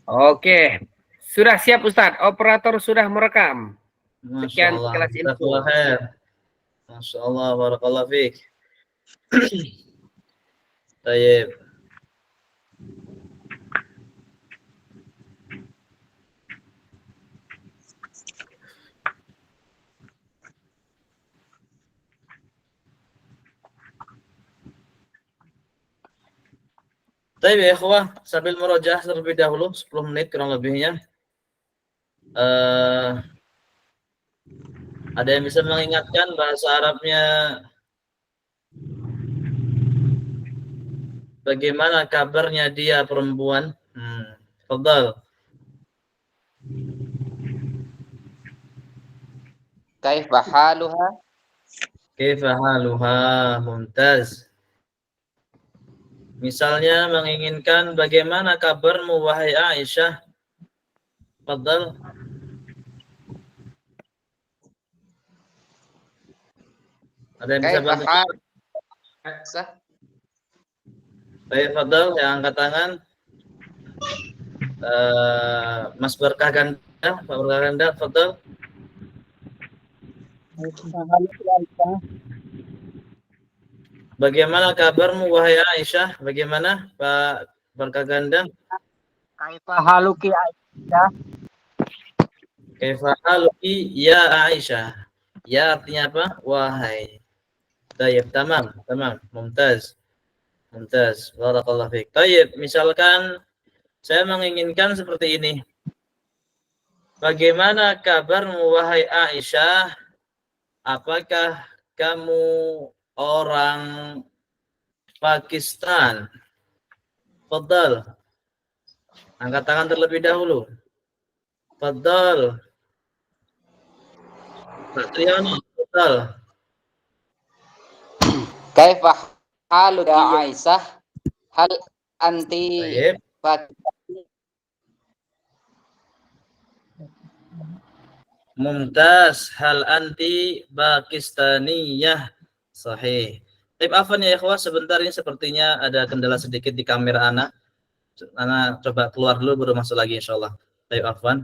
Oke, sudah siap Ustadz. Operator sudah merekam. Masya Sekian Allah. kelas info. Masya Allah, barakallah fiik. Tayyib. Tayyib ya ikhwah, sambil merojah terlebih dahulu 10 menit kurang lebihnya. Ada yang bisa mengingatkan bahasa Arabnya bagaimana kabarnya dia perempuan? Fadal. Kaifa haluha? Kaifa haluha? Mumtaz. Misalnya menginginkan bagaimana kabarmu wahai Aisyah? Fadal. Ada yang bisa bantu? Baik, Fadal yang angkat tangan. Mas Berkah Ganda, Pak Berkah Ganda, Fadal. Bagaimana kabarmu wahai Aisyah? Bagaimana Pak Berkah Ganda? Kaifa haluki Aisyah? Kaifa haluki ya Aisyah? Ya artinya apa? Wahai. Tayyib, tamam, mumtaz. Mumtaz. Barakallahu fiik. Tayyib, misalkan saya menginginkan seperti ini. Bagaimana kabarmu wahai Aisyah? Apakah kamu orang Pakistan? Fadal. Angkat tangan terlebih dahulu. Fadal. Pak Triyono, fadal. Kaifa haluka Aisyah? Hal anti Mumtaz. Hal anti Pakistaniyah? Sahih. Tip afan ya ikhwah, sebentar ini sepertinya ada kendala sedikit di kamera Ana. Ana coba keluar dulu baru masuk lagi insyaallah. Tip afan.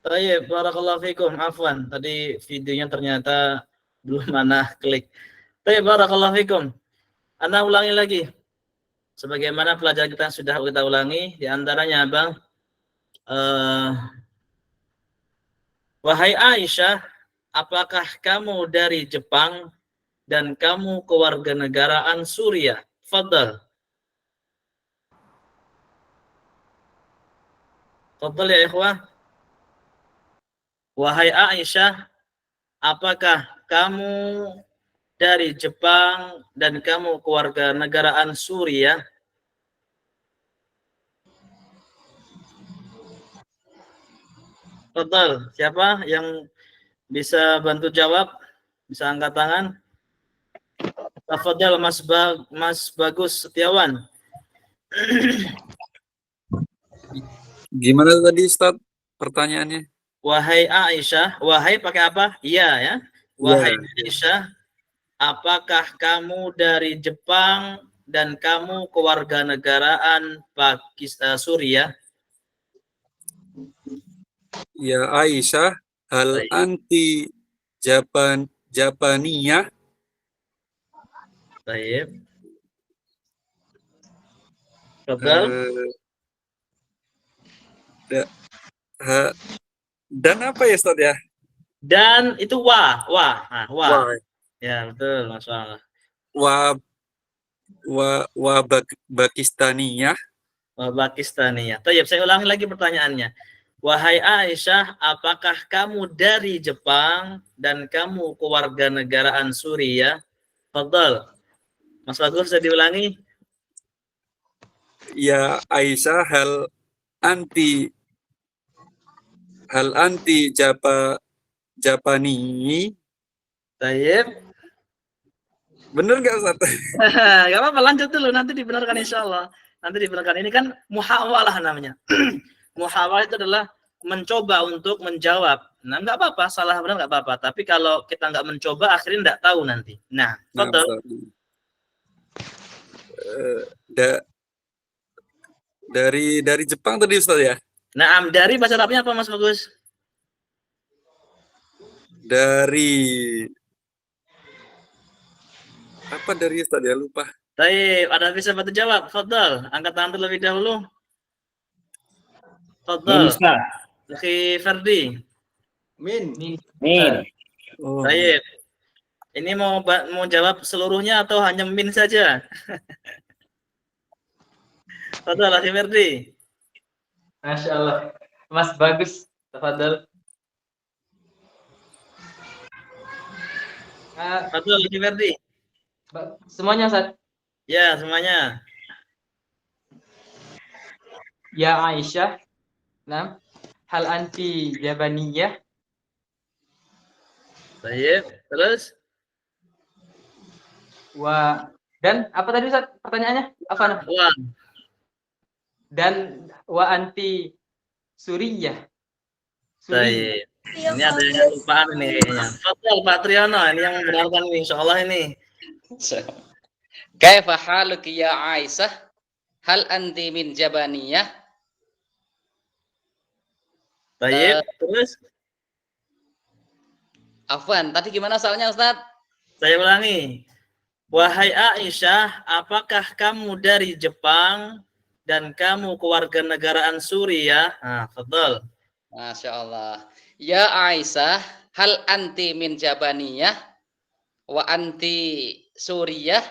Baik, barakallahu fikum. Afwan, tadi videonya ternyata belum mana klik. Baik, barakallahu fikum. Ana ulangi lagi. Sebagaimana pelajaran kita sudah kita ulangi, di antaranya Bang, wahai Aisyah, apakah kamu dari Jepang dan kamu kewarganegaraan Suriah? Fadal. Fadal ya ikhwah. Wahai Aisyah, apakah kamu dari Jepang dan kamu kewarganegaraan Suriah? Total, siapa yang bisa bantu jawab? Bisa angkat tangan? Tafadhal Mas Bagus Setiawan. Gimana tadi Ustaz pertanyaannya? Wahai Aisyah, wahai pakai apa? Iya ya. Wahai Aisyah, apakah kamu dari Jepang dan kamu kewarganegaraan Pakistan Suriah? Ya Aisyah, hal anti Japaniyah? Baik. Tafadhal. Eh, da- ha- dan apa ya Ustaz ya? Dan itu wa. Nah, wa. Wah, Ya, betul, masalah. wa Bakistaniyah. Pakistania. Tayyib, saya ulangi lagi pertanyaannya. Wahai Aisyah, apakah kamu dari Jepang dan kamu kewarganegaraan Suriah? Fadhal. Mas Bagus, bisa diulangi? Ya Aisyah, anti hal anti Japani. Tayyib. Bener nggak Ustaz? Gak apa-apa, lanjut dulu. Nanti dibenarkan insya Allah. Nanti dibenarkan. Ini kan muhawalah namanya. Muhawalah itu adalah mencoba untuk menjawab. Nah, nggak apa-apa, salah benar nggak apa-apa. Tapi kalau kita nggak mencoba, akhirnya nggak tahu nanti. Nah, Nah, betul. Ustaz. Da- dari Jepang tadi Ustaz ya? Nah, dari bahasa Arabnya apa Mas Bagus? Dari apa dari Ustaz ya, lupa. Baik, ada bisa bantu jawab. Fadhal, angkat tangan terlebih dahulu. Fadhal. Akhi Ferdi. Min. Oh, Baik. Ini mau jawab seluruhnya atau hanya min saja? Fadhal, Akhi Ferdi. Masya Allah. Mas Bagus, tafadhal. Fadhal, Akhi Ferdi. Semuanya, Ustaz. Ya, semuanya. Ya Aisyah. Nah, hal anti Jabaniyah. Baik, terus? Dan apa tadi Ustaz pertanyaannya? Apa? Wah, Dan anti Suriyah. baik. Ini ada yang lupaan ini kayaknya. Fadhal, Pak Triyono, ini yang membenarkan ini, insya Allah ini. Kaifa haluki ya Aisyah? Hal anti min Jabaniyah? Baik, terus? Afwan, tadi gimana soalnya Ustaz? Saya ulangi. Wahai Aisyah, apakah kamu dari Jepang dan kamu kewarganegaraan Suriah? Nah, fadhal. Masya Allah. Ya Aisyah, hal anti min Jabaniyah wa anti Suriyah?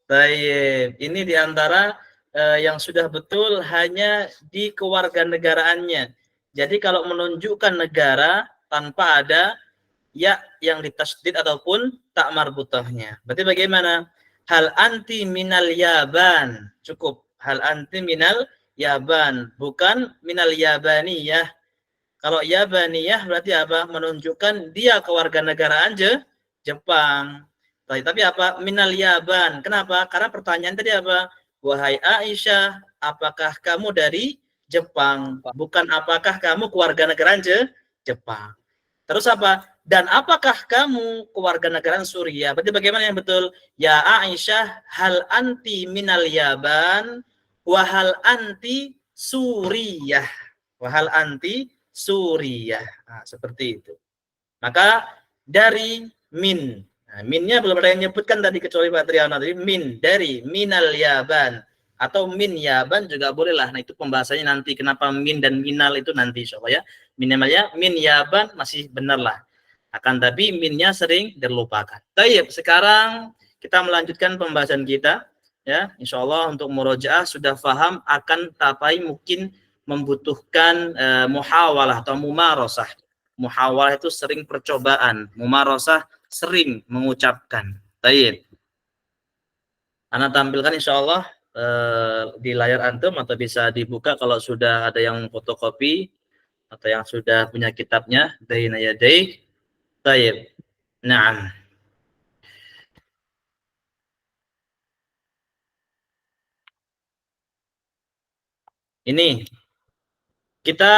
Baik, ini diantara yang sudah betul hanya di kewarganegaraannya. Jadi kalau menunjukkan negara tanpa ada ya yang ditasydid ataupun tak marbutahnya. Berarti bagaimana? Hal anti minal Yaban. Cukup. Hal anti minal Yaban. Bukan minal Yabaniyah. Kalau Yabaniyah berarti apa? Menunjukkan dia kewarganegaraan Jepang. Tapi apa? Minal Yaban. Kenapa? Karena pertanyaan tadi apa? Wahai Aisyah, apakah kamu dari Jepang? Bukan apakah kamu kewarganegaraan Jepang. Terus apa? Dan apakah kamu kewarganegaraan Suriah? Berarti bagaimana yang betul? Ya Aisyah, hal anti minal Yaban, wahal anti Suriah. Wahal anti Suriah. Nah, seperti itu. Maka dari min. Nah, minnya belum ada yang nyebutkan tadi kecuali Pak Triana tadi. Min, dari minal Yaban. Atau min Yaban juga bolehlah. Nah, itu pembahasannya nanti. Kenapa min dan minal itu nanti insya Allah ya. Minimalnya min Yaban masih benar lah. Akan tapi minnya sering terlupakan. Baik, sekarang kita melanjutkan pembahasan kita. Ya, insya Allah untuk murojaah sudah paham akan tapai mungkin membutuhkan muhawalah atau mumarosah. Muhawalah itu sering percobaan, mumarosah sering mengucapkan. Baik. Ana tampilkan insya Allah di layar antum atau bisa dibuka kalau sudah ada yang fotokopi atau yang sudah punya kitabnya. Baina yadayk. Baik. Naam. Ini kita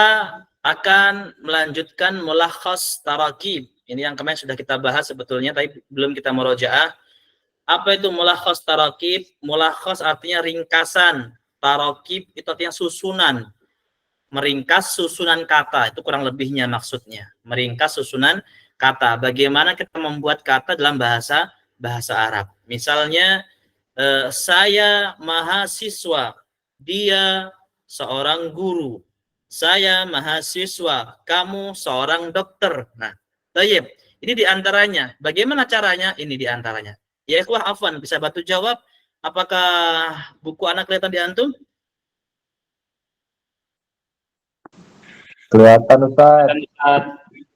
akan melanjutkan mulakhas tarakib. Ini yang kemarin sudah kita bahas sebetulnya, tapi belum kita murojaah. Apa itu mulakhas tarakib? Mulakhas artinya ringkasan. Tarakib itu artinya susunan. Meringkas susunan kata. Itu kurang lebihnya maksudnya. Meringkas susunan kata. Bagaimana kita membuat kata dalam bahasa Arab. Misalnya saya mahasiswa, dia seorang guru. Saya mahasiswa, kamu seorang dokter. Nah, baik. Ini diantaranya. Bagaimana caranya? Ini diantaranya. Ya ikhwah, afwan, bisa bantu jawab? Apakah buku anak kelihatan di antum? Kelihatan Ustaz.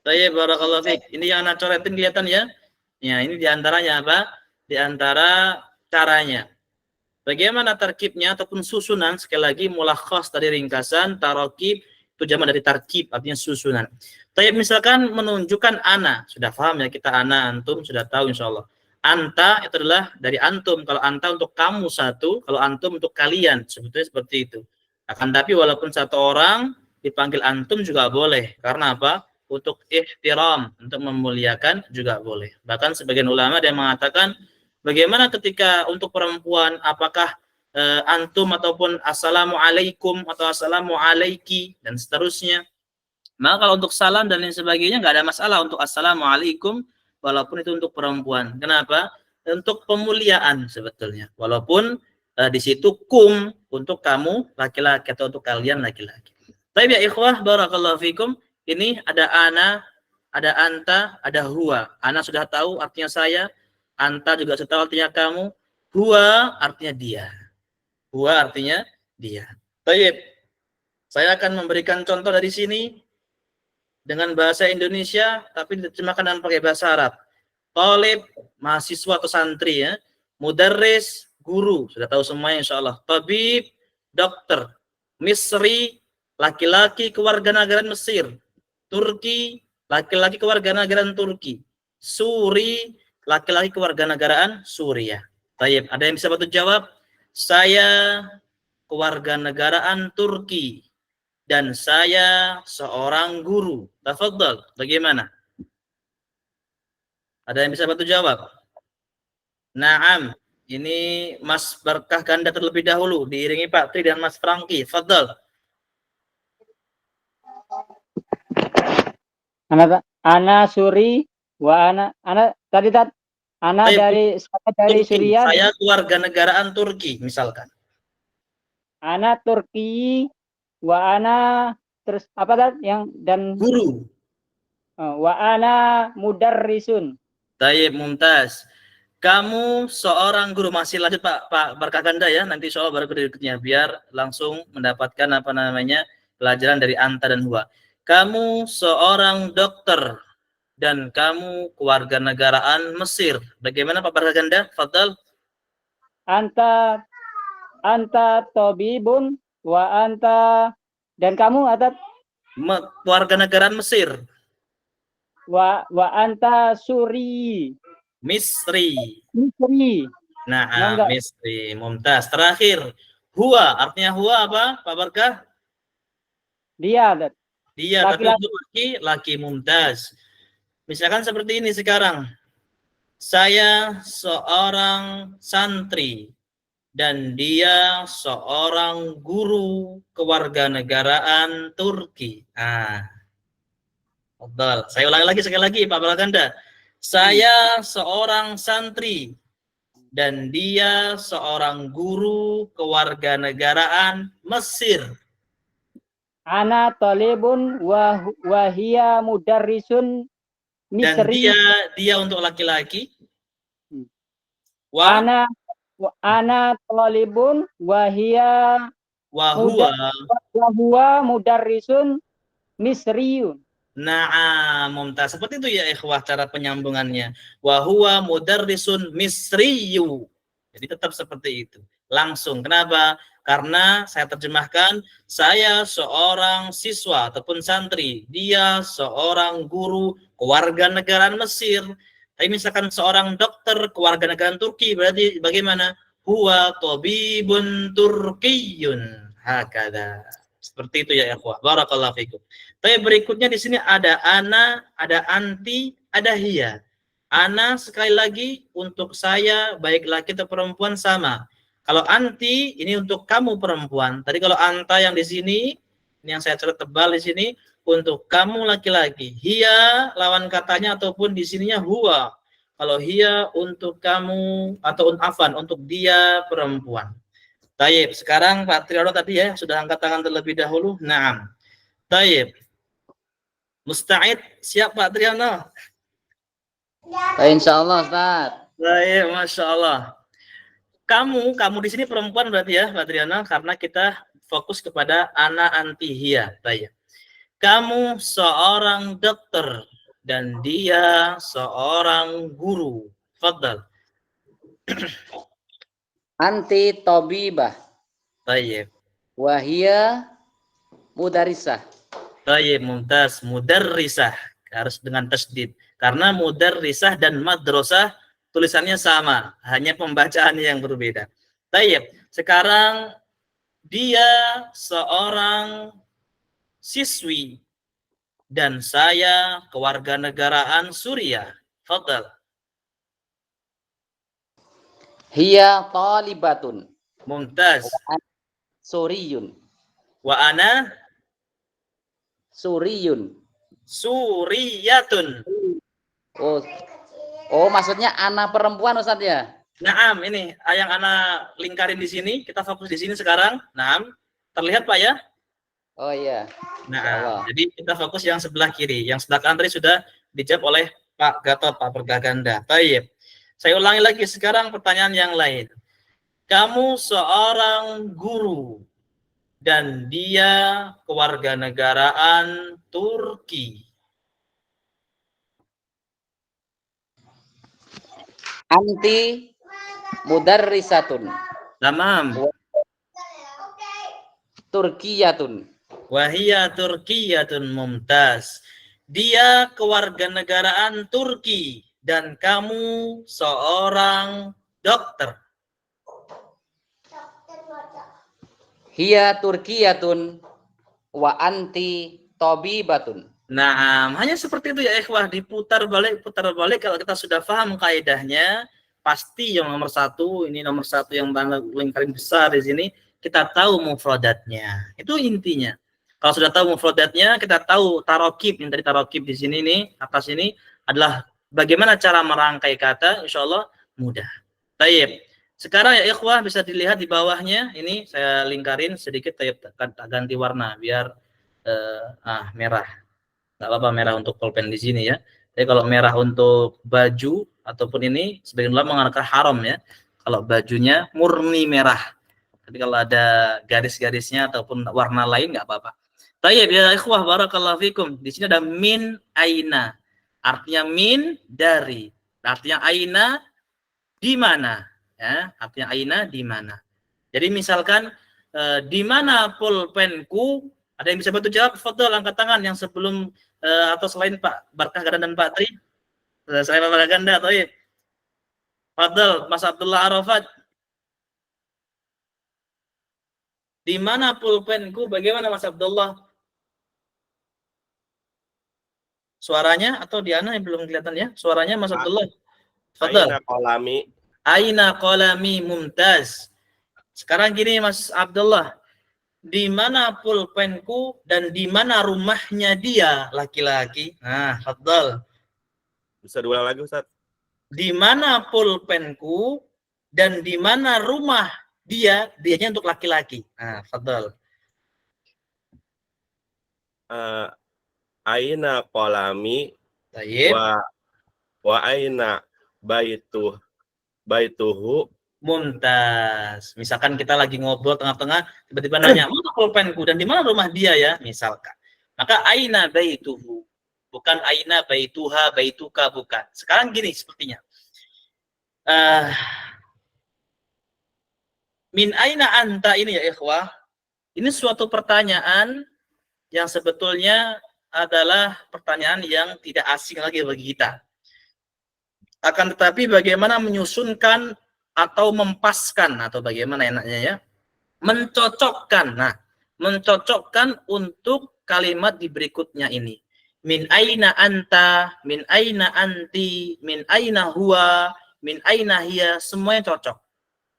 Baik, barakallahu fiik. Ini yang anak coretin kelihatan ya? Ya, ini diantaranya apa? Di antara caranya. Bagaimana tarkibnya ataupun susunan, sekali lagi mulakhas dari ringkasan, tarakib itu jamak dari tarkib, artinya susunan. Tapi misalkan menunjukkan ana, sudah paham ya kita ana, antum, sudah tahu insyaallah. Anta itu adalah dari antum, kalau anta untuk kamu satu, kalau antum untuk kalian, sebetulnya seperti itu. Akan tapi walaupun satu orang dipanggil antum juga boleh, karena apa? Untuk ihtiram, untuk memuliakan juga boleh. Bahkan sebagian ulama yang mengatakan bagaimana ketika untuk perempuan, apakah antum ataupun assalamualaikum atau assalamu alaiki dan seterusnya. Maka kalau untuk salam dan lain sebagainya nggak ada masalah untuk assalamualaikum walaupun itu untuk perempuan. Kenapa? Untuk pemuliaan sebetulnya. Walaupun di situ kum untuk kamu laki-laki atau untuk kalian laki-laki. Tapi ya ikhwah barakallahu fikum, ini ada ana, ada anta, ada huwa. Ana sudah tahu artinya saya. Anta juga sudah tahu artinya kamu. Huwa artinya dia. Huwa artinya dia. Baik. Saya akan memberikan contoh dari sini dengan bahasa Indonesia tapi diterjemahkan dengan pakai bahasa Arab. Talib, mahasiswa atau santri ya. Mudarris, guru. Sudah tahu semuanya insyaallah. Tabib, dokter. Misri, laki-laki kewarganegaraan Mesir. Turki, laki-laki kewarganegaraan Turki. Suri, laki-laki kewarganegaraan Suriah. Baik, ada yang bisa bantu jawab? Saya kewarganegaraan Turki dan saya seorang guru. Tafadhal, bagaimana? Ada yang bisa bantu jawab? Naam, ini Mas Berkah Ganda terlebih dahulu, diiringi Pak Tri dan Mas Franky. Fadhal. Ana Suri wa ana tadi ana dari Turki. Suriah. Saya kewarganegaraan Turki misalkan. Ana Turki wa ana terus apa yang dan Guru. wa ana mudarrisun. Tayyib, mumtaz. Kamu seorang guru, masih lanjut Pak Berkah Ganda ya, nanti soal baru berikutnya biar langsung mendapatkan apa namanya pelajaran dari anta dan huwa. Kamu seorang dokter dan kamu kewarganegaraan Mesir. Bagaimana Pak Berkah Ganda? Fadhal. Anta tabibun wa anta dan kamu ada Kewarganegaraan Mesir. wa anta Suri. Misri. Nah, Misri. Mumtaz. Terakhir, huwa. Artinya huwa apa Pak Berkah? dia Tapi untuk laki mumtaz. Misalkan seperti ini sekarang. Saya seorang santri dan dia seorang guru kewarganegaraan Turki. Saya ulangi lagi sekali lagi Pak Balaganda. Saya seorang santri dan dia seorang guru kewarganegaraan Mesir. Ana talibun wa hiya mudarrisun Misri. Dan dia untuk laki-laki. Ana talibun wa hiya wa huwa mudarrisun Misriyun. Mumtaz. Seperti itu ya ikhwah cara penyambungannya. Wa huwa mudarrisun misriyu. Jadi tetap seperti itu. Langsung. Kenapa? Karena saya terjemahkan, saya seorang siswa ataupun santri, dia seorang guru kewarganegaraan Mesir. Tapi misalkan seorang dokter kewarganegaraan Turki, berarti bagaimana? Huwa tabibun turkiyun. Hakada. Seperti itu ya ikhwah. Barakallahu fikum. Tapi berikutnya di sini ada ana, ada anti, ada hiya. Ana sekali lagi untuk saya baik laki atau perempuan sama. Kalau anti ini untuk kamu perempuan. Tadi kalau anta yang di sini, ini yang saya coret tebal di sini untuk kamu laki-laki. Hiya lawan katanya ataupun di sininya huwa. kalau hiya untuk kamu atau afan untuk dia perempuan. Taib. Sekarang Pak Triyono tadi ya sudah angkat tangan terlebih dahulu. Naam. Taib. Musta'id, siap Pak Triyono? Insyaallah Ustaz. Baik, Masya Allah. Kamu di sini perempuan berarti ya, Pak Triana, karena kita fokus kepada ana antihia. Baik. Kamu seorang dokter dan dia seorang guru. Fadal. Anti tabibah Baik. wa hiya mudarisah. Baik, mumtaz. Mudarrisah. Harus dengan tasdid. Karena mudarrisah dan madrasah tulisannya sama, hanya pembacaannya yang berbeda. Baik, sekarang dia seorang siswi dan saya kewarganegaraan Suriah. Fadal. Hiya talibatun Mumtaz. suriyun. Wa ana Suriyun. Suriyatun. Oh, maksudnya anak perempuan Ustaz ya? Naam, ini yang ana lingkarin di sini, kita fokus di sini sekarang. Naam, terlihat Pak ya? Oh iya. Nah, jadi kita fokus yang sebelah kiri. Yang sebelah kanan tadi sudah dijawab oleh Pak Gatot, Pak Pergaganda. Baik. Saya ulangi lagi sekarang pertanyaan yang lain. Kamu seorang guru dan dia kewarganegaraan Turki. Anti mudarrisatun. Tamam. Turkiyatun. Wahia Turkiyatun mumtaz. Dia kewarganegaraan Turki dan kamu seorang dokter. Hiya Turkiyatun wa anti tabibatun. Nah, hanya seperti itu ya ikhwah, putar balik. Kalau kita sudah paham kaidahnya, pasti yang nomor satu, ini nomor satu yang lingkaran besar di sini, kita tahu mufradatnya. Itu intinya. Kalau sudah tahu mufradatnya, kita tahu tarokib. Yang tadi tarokib di sini nih, atas ini adalah bagaimana cara merangkai kata, insya Allah mudah. Baik. Sekarang ya ikhwah bisa dilihat di bawahnya, ini saya lingkarin sedikit, saya ganti warna biar merah. Nggak apa-apa merah untuk pulpen di sini ya. Tapi kalau merah untuk baju ataupun ini sebagian ulama mengatakan haram ya. Kalau bajunya murni merah. Tapi kalau ada garis-garisnya ataupun warna lain nggak apa-apa. Tayyib ya ikhwah barakallahu fikum. Di sini ada min aina. Artinya min dari. Artinya aina di mana? Ya, artinya aina di mana. Jadi misalkan di mana pulpenku? Ada yang bisa bantu jawab? Foto angkat tangan yang sebelum atau selain Pak Barkah Ganda dan Pak Tri. Saya Pak Barkah Ganda atau ya. Fadl, Mas Abdullah Arafat. Di mana pulpenku? Bagaimana Mas Abdullah? Suaranya atau Diana yang belum kelihatan ya? Suaranya Mas Abdullah. Fadl. Aina qalami. Aina qalami mumtaz. Sekarang gini Mas Abdullah. Di mana pulpenku dan di mana rumahnya dia laki-laki? Nah, Fadl. Bisa diulang lagi Ustaz? Di mana pulpenku dan di mana rumah dia? Dianya untuk laki-laki. Nah, Fadl. Aina qalami Baik. wa aina baituhu. Mumtaz. Misalkan kita lagi ngobrol tengah-tengah, tiba-tiba nanya, mana pulpenku dan di mana rumah dia ya? Misalkan. Maka aina baituhu. Bukan aina baituha, baituka, bukan. Sekarang gini sepertinya. Min aina anta ini ya ikhwah. Ini suatu pertanyaan yang sebetulnya adalah pertanyaan yang tidak asing lagi bagi kita. Akan tetapi bagaimana menyusunkan atau mempaskan atau bagaimana enaknya ya, mencocokkan. Nah, mencocokkan untuk kalimat di berikutnya ini. Min aina anta, min aina anti, min aina huwa, min aina hiya, semuanya cocok.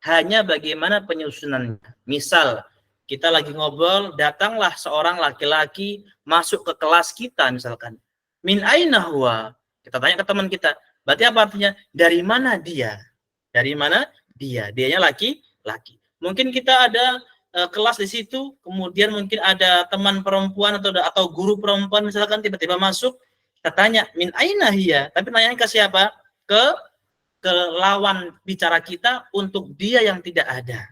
Hanya bagaimana penyusunannya. Misal, kita lagi ngobrol, datanglah seorang laki-laki masuk ke kelas kita misalkan. Min aina huwa? Kita tanya ke teman kita, Berarti apa artinya? Dari mana dia? Dari mana dia? Dianya laki-laki. Mungkin kita ada kelas di situ, kemudian mungkin ada teman perempuan atau guru perempuan misalkan tiba-tiba masuk, kita tanya min aina hiya, tapi nanya ke siapa? Ke lawan bicara kita untuk dia yang tidak ada.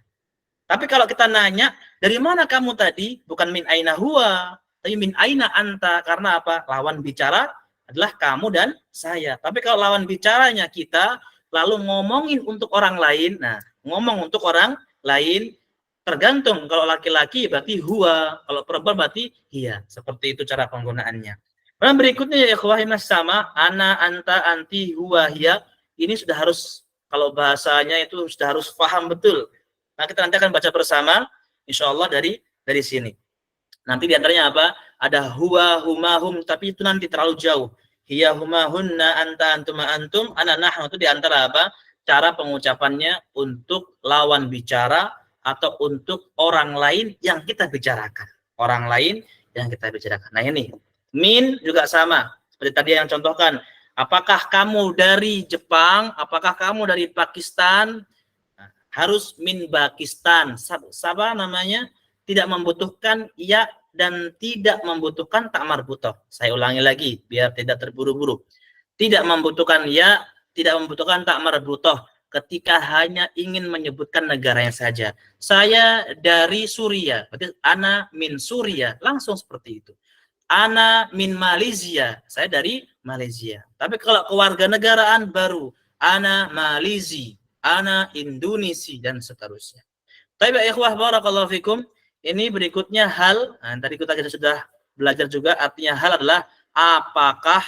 Tapi kalau kita nanya, dari mana kamu tadi? Bukan min aina huwa, tapi min aina anta. Karena apa? Lawan bicara adalah kamu dan saya. Tapi kalau lawan bicaranya kita, lalu ngomongin untuk orang lain, nah, ngomong untuk orang lain, tergantung. Kalau laki-laki berarti huwa, kalau perempuan berarti hiya. Seperti itu cara penggunaannya. Nah, berikutnya ya ikhwah sama, ana, anta, anti, huwa, hiya. Ini sudah harus, kalau bahasanya itu sudah harus paham betul. Nah, kita nanti akan baca bersama, insya Allah dari sini. Nanti diantaranya apa? Ada huwa, huma, hum, tapi itu nanti terlalu jauh. Hiya, huma, hunna, anta, antuma, antum, ana, nahnu, itu diantara apa? Cara pengucapannya untuk lawan bicara atau untuk orang lain yang kita bicarakan. Orang lain yang kita bicarakan. Nah ini, min juga sama. Seperti tadi yang contohkan. Apakah kamu dari Jepang? Apakah kamu dari Pakistan? Harus min Pakistan. Apa namanya? Tidak membutuhkan ya dan tidak membutuhkan tak marbutoh. Saya ulangi lagi biar tidak terburu-buru. Tidak membutuhkan ya, tidak membutuhkan tak marbutoh ketika hanya ingin menyebutkan negaranya saja. Saya dari Suriah, berarti ana min Suriah, langsung seperti itu. Ana min Malaysia, saya dari Malaysia. Tapi kalau kewarganegaraan baru, ana Malaysia, ana Indonesia dan seterusnya. Tapi ikhwah barakallahu fikum, ini berikutnya hal, nah, tadi kita sudah belajar juga, artinya hal adalah apakah,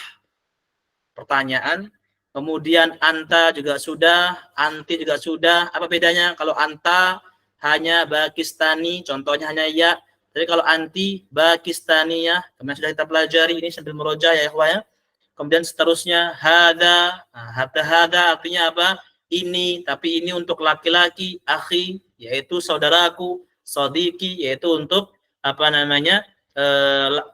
pertanyaan, kemudian anta juga sudah, anti juga sudah. Apa bedanya? Kalau anta hanya Pakistani, contohnya hanya ya. Tapi kalau anti Pakistaniyah, kemudian sudah kita pelajari ini sambil merojah ya ikhwah ya. Kemudian seterusnya hada, nah, hada artinya apa? Ini, tapi ini untuk laki-laki, akhi yaitu saudaraku, sodiki yaitu untuk apa namanya?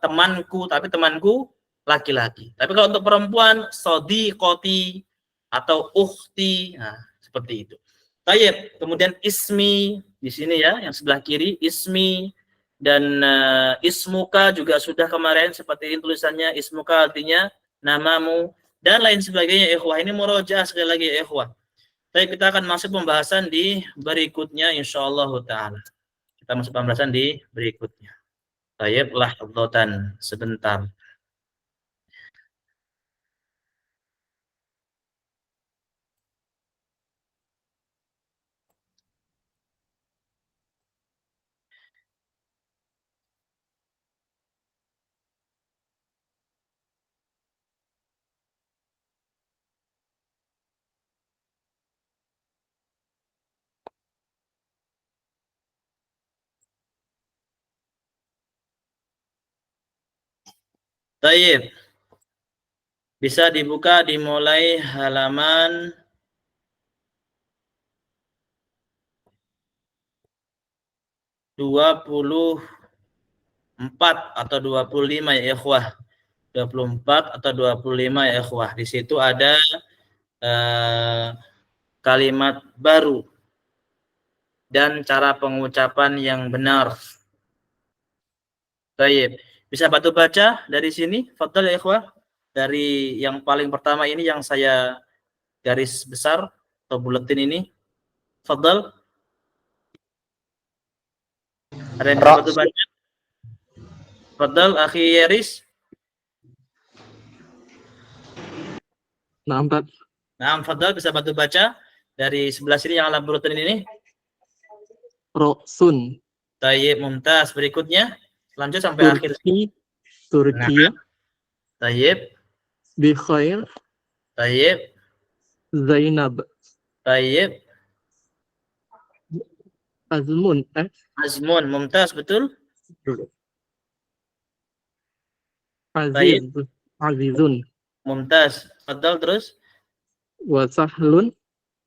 Temanku, tapi temanku laki-laki. Tapi kalau untuk perempuan sodiqoti atau ukhti, nah seperti itu. Baik, kemudian ismi di sini ya, yang sebelah kiri ismi. Dan ismuka juga sudah kemarin seperti ini tulisannya, ismuka artinya namamu dan lain sebagainya ikhwah. Ini murojaah sekali lagi ikhwah. Baik, kita akan masuk pembahasan di berikutnya insyaallah taala. Kita masuk pembahasan di berikutnya. Baik, lahdatan sebentar. Baik. Bisa dibuka dimulai halaman 24 atau 25 ya ikhwah. 24 atau 25 ya ikhwah. Di situ ada kalimat baru dan cara pengucapan yang benar. Baik. Bisa bantu baca dari sini? Fadhal ya ikhwah. Dari yang paling pertama ini yang saya garis besar atau buletin ini. Fadhal. Ada yang bisa bantu baca? Fadhal, akhi Yaris. Nah, Fadhal bisa bantu baca dari sebelah sini yang alam buletin ini. Roksun. Tayyib, mumtaz. Berikutnya lanjut sampai akhir. Turki. Tayyib. Bikhair. Tayyib. Zainab. Tayyib. Azmun. Azmun, mumtaz, betul? Aziz. Azizun. Mumtaz. Fadhal terus. Wasahlun.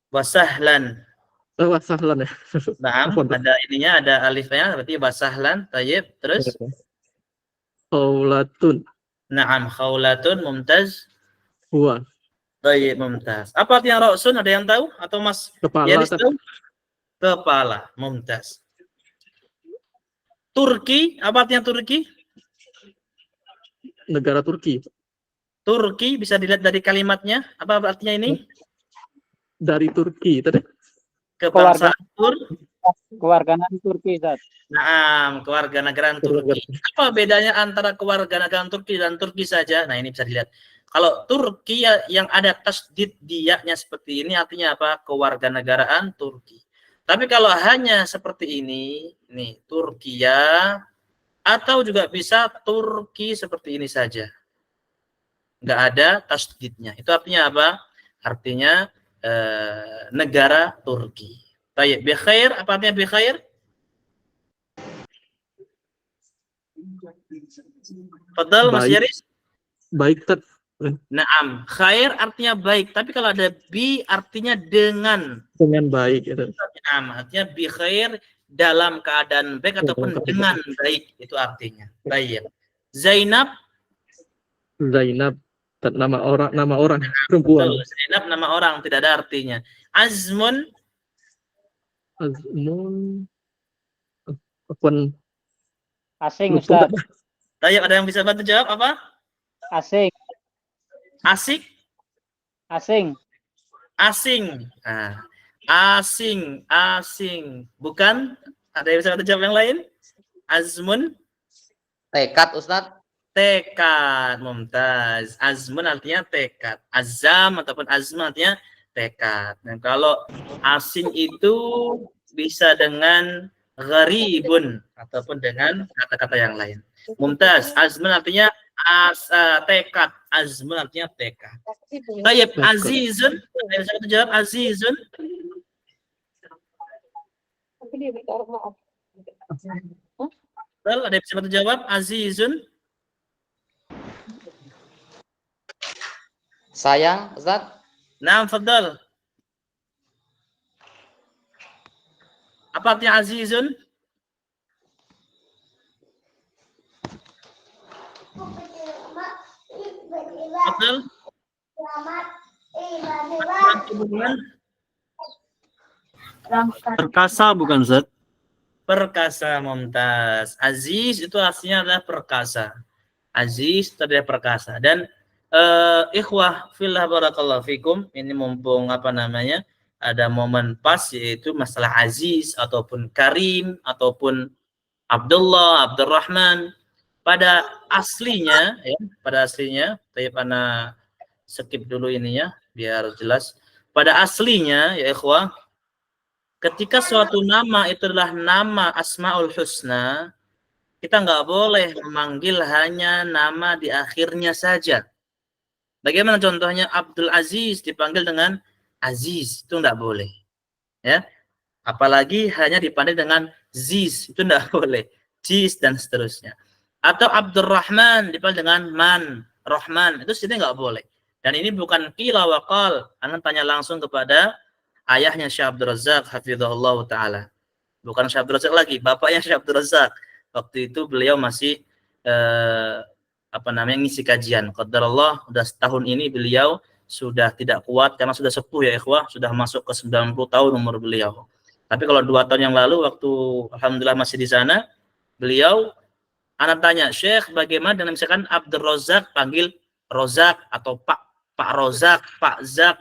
Wasahlan. Wasahlan ya. Nah, ada ininya, ada alifnya, berarti wasahlan. Tayyib, terus. Khawlatun. Naam, khawlatun, mumtaz. Huwa. Baik, mumtaz. Apa artinya ra'sun? Ada yang tahu? Atau Mas Kepala, Yanis Ustaz. tahu? Kepala, mumtaz. Turki, apa artinya Turki? Negara Turki. Turki bisa dilihat dari kalimatnya. Apa artinya ini? Dari Turki tadi. Kebangsaan Kewarganegaraan Turki, Ustaz. Nah, kewarganegaraan Turki. Apa bedanya antara kewarganegaraan Turki dan Turki saja? Nah, ini bisa dilihat. Kalau Turki yang ada tasdid dia-nya seperti ini artinya apa? Kewarganegaraan Turki. Tapi kalau hanya seperti ini, nih Turkiya, atau juga bisa Turki seperti ini saja. Nggak ada tasdidnya. Itu artinya apa? Artinya negara Turki. Baik, bi khair, apa artinya bi khair? Fadal, Mas Baik. Yaris. Baik, Ustaz. Naam, khair artinya baik, tapi kalau ada bi artinya dengan. Dengan baik itu. Naam, artinya bi khair dalam keadaan baik ataupun dengan baik, itu artinya. Baik. Zainab. Zainab, nama orang perempuan. Betul, Zainab nama orang, tidak ada artinya. Azmun. Azmun, apun Asing, Ustaz. Baik, ada yang bisa bantu jawab apa? Asing. Asik. Asing. Asing. Nah, asing. Bukan? Ada yang bisa bantu jawab yang lain? Azmun. Tekad, Ustaz. Tekad, mumtaz. Azmun artinya tekad. Azam ataupun azm artinya tekad. Dan kalau asing itu bisa dengan gharibun ataupun dengan kata-kata yang lain. Mumtaz, azmun artinya tekad. Azmun artinya tekad. Baik, azizun. Ada yang bisa jawab azizun? Betul, ada yang bisa jawab azizun? Sayang, Ustaz. Naam, fadal. Apa artinya azizun? Fadal. Perkasa bukan, Zat? Perkasa, mumtaz. Aziz itu artinya adalah perkasa. Aziz itu adalah perkasa. Dan ikhwah fillah barakallahu fikum, ini mumpung ada momen pas, yaitu masalah aziz ataupun karim ataupun Abdullah, Abdurrahman, pada aslinya tapi ana skip dulu ininya biar jelas. Pada aslinya ya ikhwah, ketika suatu nama itu adalah nama Asmaul Husna, kita nggak boleh memanggil hanya nama di akhirnya saja. Bagaimana contohnya Abdul Aziz dipanggil dengan Aziz, itu enggak boleh. Ya. Apalagi hanya dipanggil dengan Ziz, itu enggak boleh. Jiz dan seterusnya. Atau Abdurrahman dipanggil dengan Man, Rahman, itu sini enggak boleh. Dan ini bukan qila wa qal. Anda tanya langsung kepada ayahnya Syekh Abdul Razak hafizahullah taala. Bukan Syekh Abdul Razak lagi, bapaknya Syekh Abdul Razak. Waktu itu beliau masih ngisi kajian. Qadarullah, udah setahun ini beliau sudah tidak kuat karena sudah sepuh ya ikhwah, sudah masuk ke 90 tahun umur beliau. Tapi kalau 2 tahun yang lalu waktu alhamdulillah masih di sana, beliau anak tanya, "Syekh, bagaimana dengan misalkan Abdul Razak panggil Rozak atau Pak Rozak, Pak Zak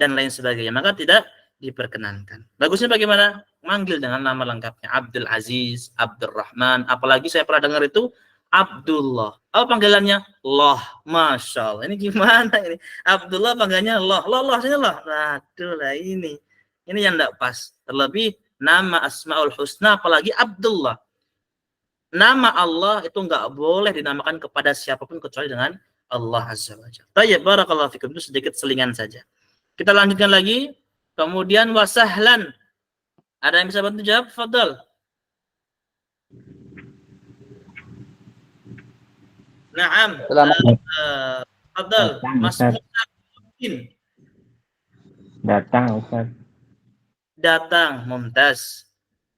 dan lain sebagainya?" Maka tidak diperkenankan. Bagusnya bagaimana? Manggil dengan nama lengkapnya, Abdul Aziz, Abdurrahman, apalagi saya pernah dengar itu Abdullah. Apa panggilannya? Loh, Masya Allah. Ini gimana ini? Abdullah panggilannya Loh. Loh, sini Loh. Aduh lah ini. Ini yang tidak pas. Terlebih nama Asmaul Husna, apalagi Abdullah. Nama Allah itu enggak boleh dinamakan kepada siapapun kecuali dengan Allah Azza wa Jalla. Baik, barakallahu fikum. Itu sedikit selingan saja. Kita lanjutkan lagi. Kemudian wasahlan. Ada yang bisa bantu jawab? Fadal. Naam. Fadal. Mas Muhammad. Datang, Ustaz. Datang, mumtaz.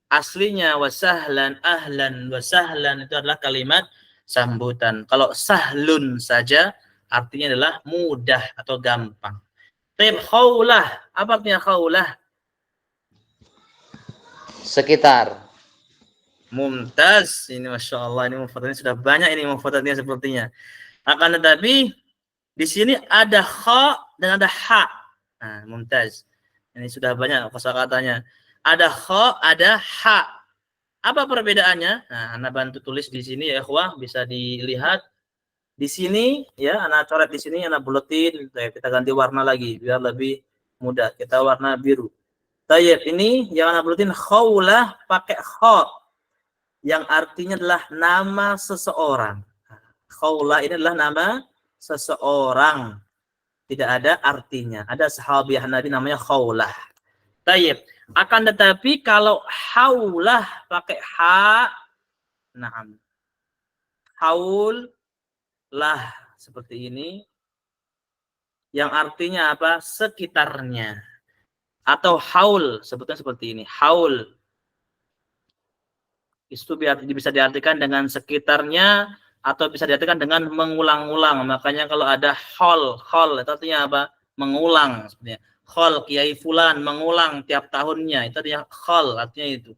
Aslinya wasahlan, ahlan, wasahlan itu adalah kalimat sambutan. Kalau sahlun saja artinya adalah mudah atau gampang. Taib khaulah. Apa artinya khaulah? Sekitar. Mumtaz. Ini Masya Allah, ini mufadatnya sudah banyak ini mufadatnya sepertinya. Akan tetapi di sini ada kha dan ada ha. Nah, mumtaz. Ini sudah banyak kosakatanya. Ada kha, ada ha. Apa perbedaannya? Nah, Anda bantu tulis di sini ya, ikhwah, bisa dilihat. Di sini ya, Anda coret di sini, Anda buletin, kita ganti warna lagi biar lebih mudah. Kita warna biru. Tayyib, ini yang Anda buletin khaulah pakai kha. Yang artinya adalah nama seseorang. Khaulah ini adalah nama seseorang. Tidak ada artinya. Ada sahabiah Nabi namanya khaulah. Tayyib. Akan tetapi kalau haulah pakai ha, na'am. Haul lah seperti ini. Yang artinya apa? Sekitarnya. Atau haul, sebutnya seperti ini. Haul. Itu bisa diartikan dengan sekitarnya atau bisa diartikan dengan mengulang-ulang. Makanya kalau ada hol itu artinya apa? Mengulang sebenarnya. Hol Kiai Fulan mengulang tiap tahunnya, itu artinya hol, artinya itu.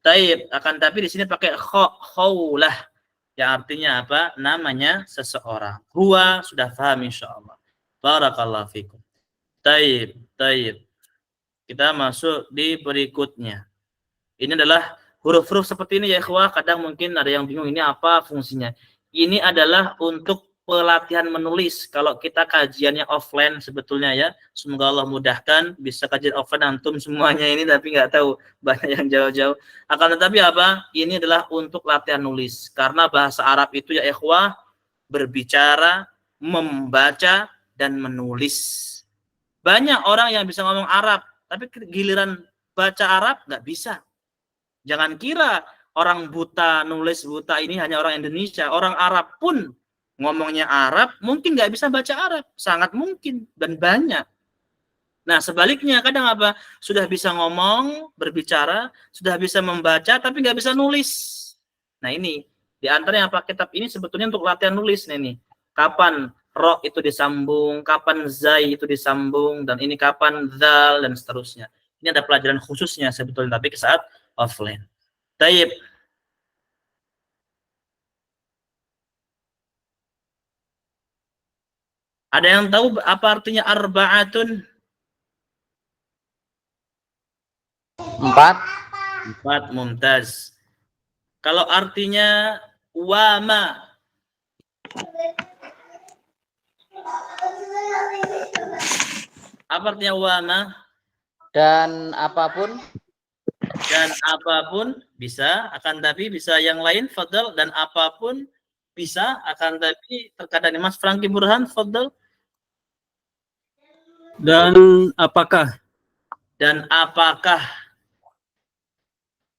Tapi di sini pakai khaulah yang artinya apa? Namanya seseorang. Huwa sudah paham insyaallah. Barakallahu fikum. Taib. Kita masuk di berikutnya. Ini adalah huruf-huruf seperti ini ya ikhwah, kadang mungkin ada yang bingung ini apa fungsinya. Ini adalah untuk pelatihan menulis. Kalau kita kajiannya offline sebetulnya ya, semoga Allah mudahkan bisa kajian offline antum semuanya ini, tapi nggak tahu banyak yang jauh-jauh. Akan tetapi apa? Ini adalah untuk latihan nulis. Karena bahasa Arab itu ya ikhwah, berbicara, membaca, dan menulis. Banyak orang yang bisa ngomong Arab, tapi giliran baca Arab nggak bisa. Jangan kira orang buta, nulis buta ini hanya orang Indonesia. Orang Arab pun ngomongnya Arab, mungkin nggak bisa baca Arab. Sangat mungkin, dan banyak. Nah, sebaliknya kadang apa? Sudah bisa ngomong, berbicara, sudah bisa membaca, tapi nggak bisa nulis. Nah, ini. Di antara yang apa kitab ini sebetulnya untuk latihan nulis. Nah, ini. Kapan ro itu disambung, kapan zai itu disambung, dan ini kapan zal, dan seterusnya. Ini ada pelajaran khususnya sebetulnya, tapi ke saat offline. Taib. Ada yang tahu apa artinya arba'atun? 4, mumtaz. Kalau artinya wama, apa artinya wama? Dan apapun. Dan apapun bisa, akan tapi bisa yang lain, fadl, dan apapun bisa, akan tapi terkadang Mas Franky Burhan, fadl. Dan apakah? Dan apakah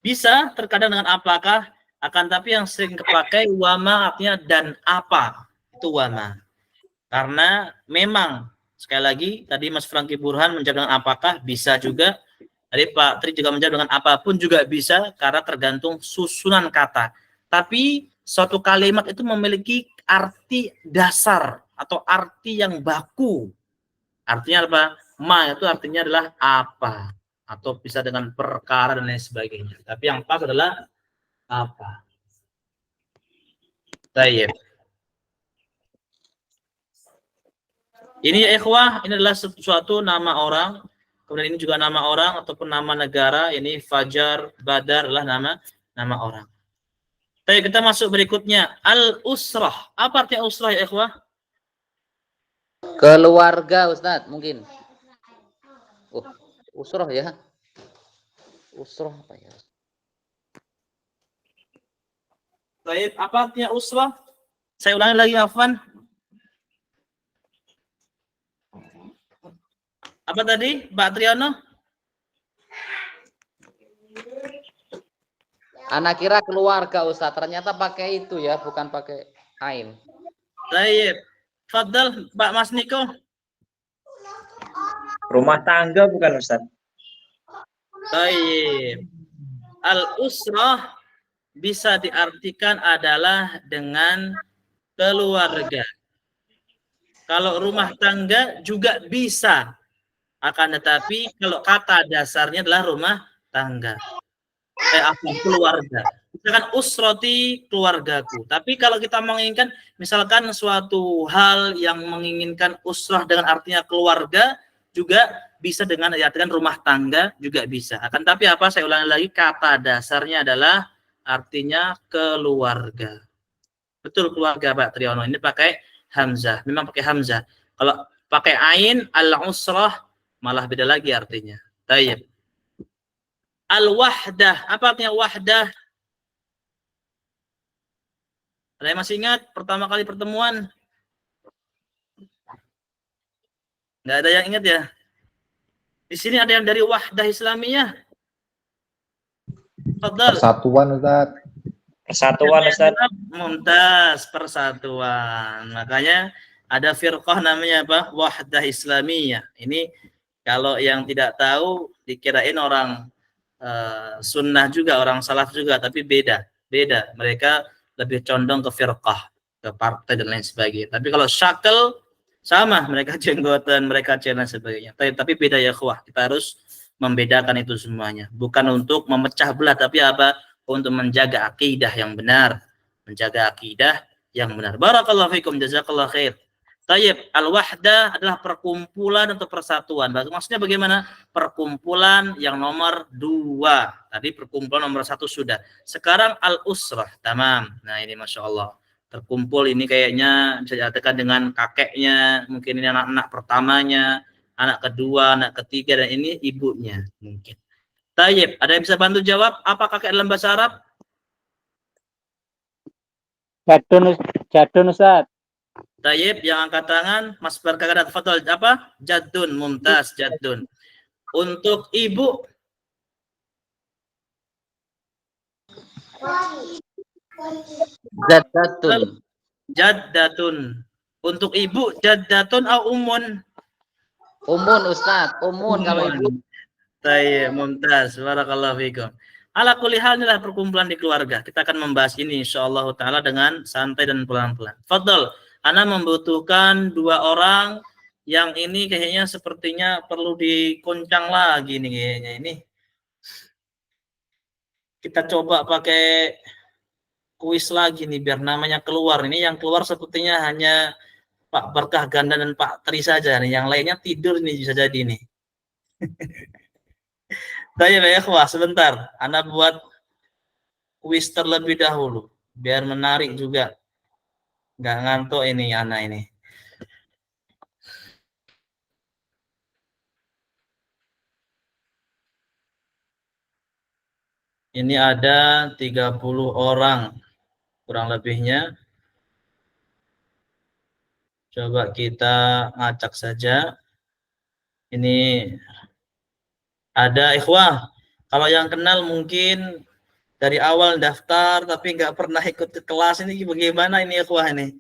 bisa terkadang dengan apakah, akan tapi yang sering kepakai wama artinya dan apa, itu wama. Karena memang sekali lagi tadi Mas Franky Burhan menjawab dengan apakah, bisa juga. Tadi Pak Tri juga menjawab dengan apapun juga bisa, karena tergantung susunan kata. Tapi suatu kalimat itu memiliki arti dasar atau arti yang baku. Artinya apa? Ma itu artinya adalah apa, atau bisa dengan perkara dan lain sebagainya. Tapi yang pas adalah apa. Baik. Ini ya ikhwah, ini adalah suatu nama orang. Kemudian ini juga nama orang ataupun nama negara. Ini Fajar, Badar adalah nama orang. Baik, kita masuk berikutnya. Al-usrah. Apa artinya usrah ya ikhwah? Keluarga Ustadz mungkin. Usrah ya. Usrah apa ya? Baik, apa artinya usrah? Saya ulangi lagi, Afwan. Apa tadi, Mbak Triyono? Anak kira keluarga Ustadz, ternyata pakai itu ya, bukan pakai ain. Baik. Fadal, Mbak Mas Niko. Rumah tangga bukan Ustaz? Baik. Al-usrah bisa diartikan adalah dengan keluarga. Kalau rumah tangga juga bisa Akan tetapi kalau kata dasarnya adalah rumah tangga. Keluarga. Misalkan usroti, keluargaku. Tapi kalau kita menginginkan misalkan suatu hal yang menginginkan usrah dengan artinya keluarga, juga bisa dengan artikan rumah tangga, juga bisa. Akan tapi apa, saya ulangi lagi, kata dasarnya adalah artinya keluarga. Betul, keluarga Pak Triyono. Ini pakai hamzah. Memang pakai hamzah. Kalau pakai ain, al-usrah, malah beda lagi artinya. Tayyib. Al-wahdah. Apa artinya wahdah? Ada yang masih ingat pertama kali pertemuan? Nggak ada yang ingat ya? Di sini ada yang dari wahdah Islamiyah. Fadal. Persatuan, Ustaz. Persatuan, Ustaz. Mumtaz, persatuan. Makanya ada firqah namanya apa? Wahdah Islamiyah. Ini kalau yang tidak tahu dikirain orang sunnah juga, orang salaf juga, tapi beda. Mereka lebih condong ke firqah, ke partai dan lain sebagainya. Tapi kalau syakal sama, mereka jenggotan, mereka dan sebagainya. Tapi beda ya ikhwah. Kita harus membedakan itu semuanya. Bukan untuk memecah belah, tapi apa? Untuk menjaga akidah yang benar. Menjaga akidah yang benar. Barakallahu fikum, jazakallahu khair. Tayyib, al-wahdah adalah perkumpulan atau persatuan. Maksudnya bagaimana? Perkumpulan yang nomor 2. Tadi perkumpulan nomor 1 sudah. Sekarang al-usrah, tamam. Nah ini Masya Allah. Terkumpul ini kayaknya bisa dikatakan dengan kakeknya, mungkin ini anak-anak pertamanya, anak kedua, anak ketiga, dan ini ibunya mungkin. Tayyib, ada yang bisa bantu jawab? Apa kakek dalam bahasa Arab? Jadun Ustaz. Tayyib, yang angkat tangan, Mas Barkadat Fatul, apa? Jadun, mumtaz, jadun. Untuk ibu, Jaddatun. jaddatun. Untuk ibu, jaddatun atau umun? Umun Ustaz, umun kalau ibu. Tayyib, mumtaz, barakallahu fikum. Ala kulli hal, inilah perkumpulan di keluarga. Kita akan membahas ini insyaallah taala dengan santai dan pelan-pelan. Fadl, Ana membutuhkan 2 orang yang ini kayaknya sepertinya perlu dikoncang lagi nih kayaknya ini. Kita coba pakai kuis lagi nih biar namanya keluar. Ini yang keluar sepertinya hanya Pak Berkah Ganda dan Pak Tri saja nih. Yang lainnya tidur nih bisa jadi nih. Tanya ya ikhwah, sebentar. Ana buat kuis terlebih dahulu biar menarik juga. Nggak ngantuk ini anak ini. Ini ada 30 orang kurang lebihnya. Coba kita ngacak saja. Ini ada ikhwah. Kalau yang kenal mungkin dari awal daftar tapi nggak pernah ikut ke kelas, ini bagaimana ini ikhwah ini?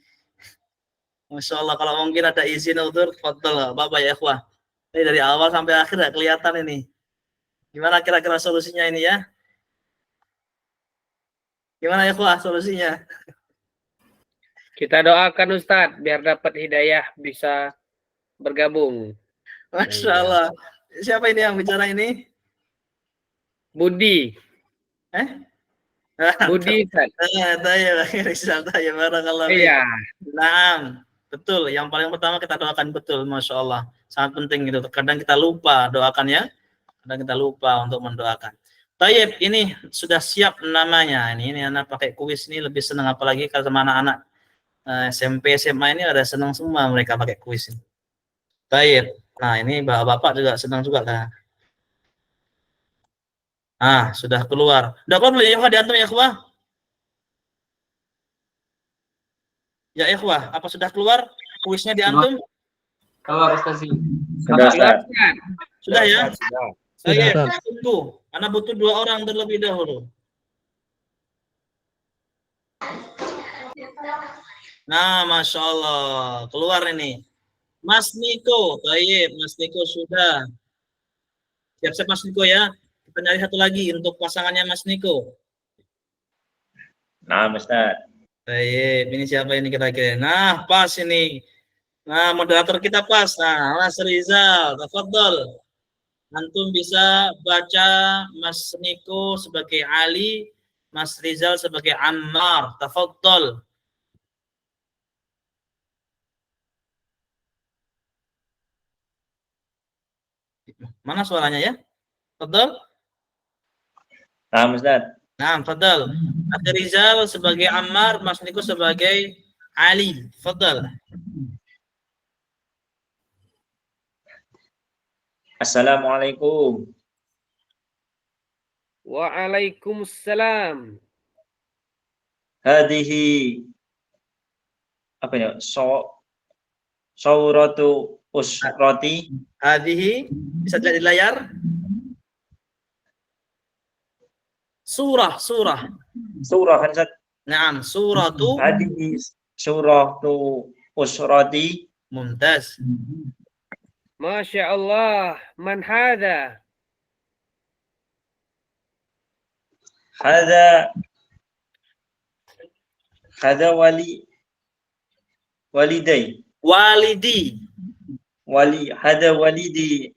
Masya Allah, kalau mungkin ada izin utur, fadl Bapak ya ikhwah. Ini dari awal sampai akhir nggak kelihatan ini. Gimana kira-kira solusinya ini ya? Gimana ya ikhwah solusinya? Kita doakan Ustadz biar dapat hidayah bisa bergabung. Masya Allah. Siapa ini yang bicara ini? Budi. Budi Ustaz. Saya barakallahu. Iya. Nah, betul. Yang paling pertama kita doakan betul, Masya Allah. Sangat penting itu. Kadang kita lupa doakannya. Kadang kita lupa untuk mendoakan. Tayyib, ini sudah siap namanya. Ini anak pakai kuis ini lebih senang, apalagi kalau sama anak-anak SMP, SMA ini ada senang semua mereka pakai kuis ini. Tayyib. Nah, ini bapak-bapak juga senang juga kan. Sudah keluar. Udah keluar belum ya ikhwah diantum ya ikhwah? Ya ikhwah, apa sudah keluar kuisnya diantum? Keluar Ustaz. Sudah, Ustaz. Sudah ya? Sudah, Saya tunggu. Karena butuh 2 orang terlebih dahulu. Nah, Masya Allah. Keluar ini. Mas Niko. Baik, Mas Niko sudah. Siap-siap Mas Niko ya. Kita nyari satu lagi untuk pasangannya Mas Niko. Nah, Ustaz. Baik, ini siapa ini kira-kira? Nah, pas ini. Nah, moderator kita pas. Nah, Mas Rizal, tafadhol. Antum bisa baca Mas Niko sebagai Ali, Mas Rizal sebagai Ammar. Tafadhol. Mana suaranya ya? Tafadhol. Nah, Ustaz. Nah, tafadhol. Mas Rizal sebagai Ammar, Mas Niko sebagai Ali. Tafadhol. Assalamualaikum. Waalaikumsalam. Hadihi apa ya? Sauratu usrati. Hadhihi bisa dilihat di layar. Surah. Surah kan Ustaz? Naam, suratu. Hadihi suratu usrati. Mumtaz. Masya Allah. Man hadha? Hada walidai. Hada walidi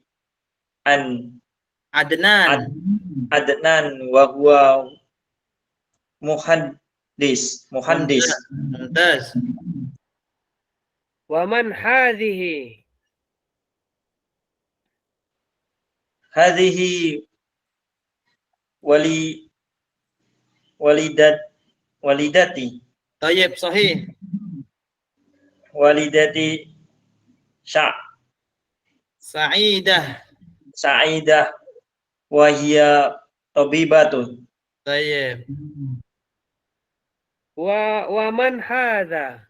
Adnan. Adnan wa huwa muhandis. Mumtaz. Wa man hadhihi? Hadhihi walidati. Tayyib, sahih. Walidati Sa'idah wa hiya tabibatun. Tayyib. Wa man hadha?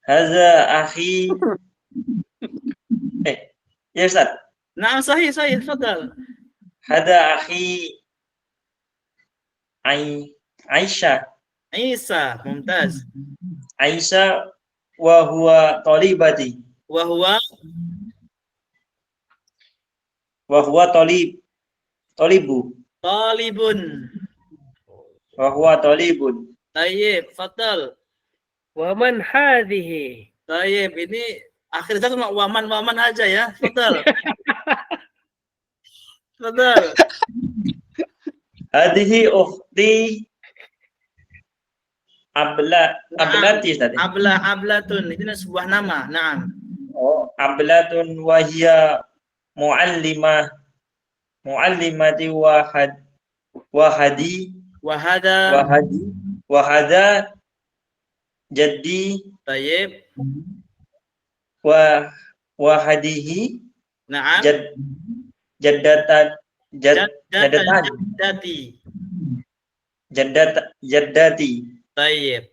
Hadza akhi. Ya Ustaz. Naam, sahih, tafadhal. Hada akhi Aisyah. Isa, mumtaz. Aisyah wa huwa talibati. Wa huwa Talibu. talibun. Wa huwa talibun. Tayyib, fadal. Wa man hadhihi? Tayyib, ini akhirnya cuma waman aja ya. Fadal. Hadhihi ukhti ablati tadi. Ablatun. Ini sebuah nama. Naam. Oh, ablatun wa hiya muallimati wahada jadi Tayyib. wahadihi Naam. jaddati. Tayyib,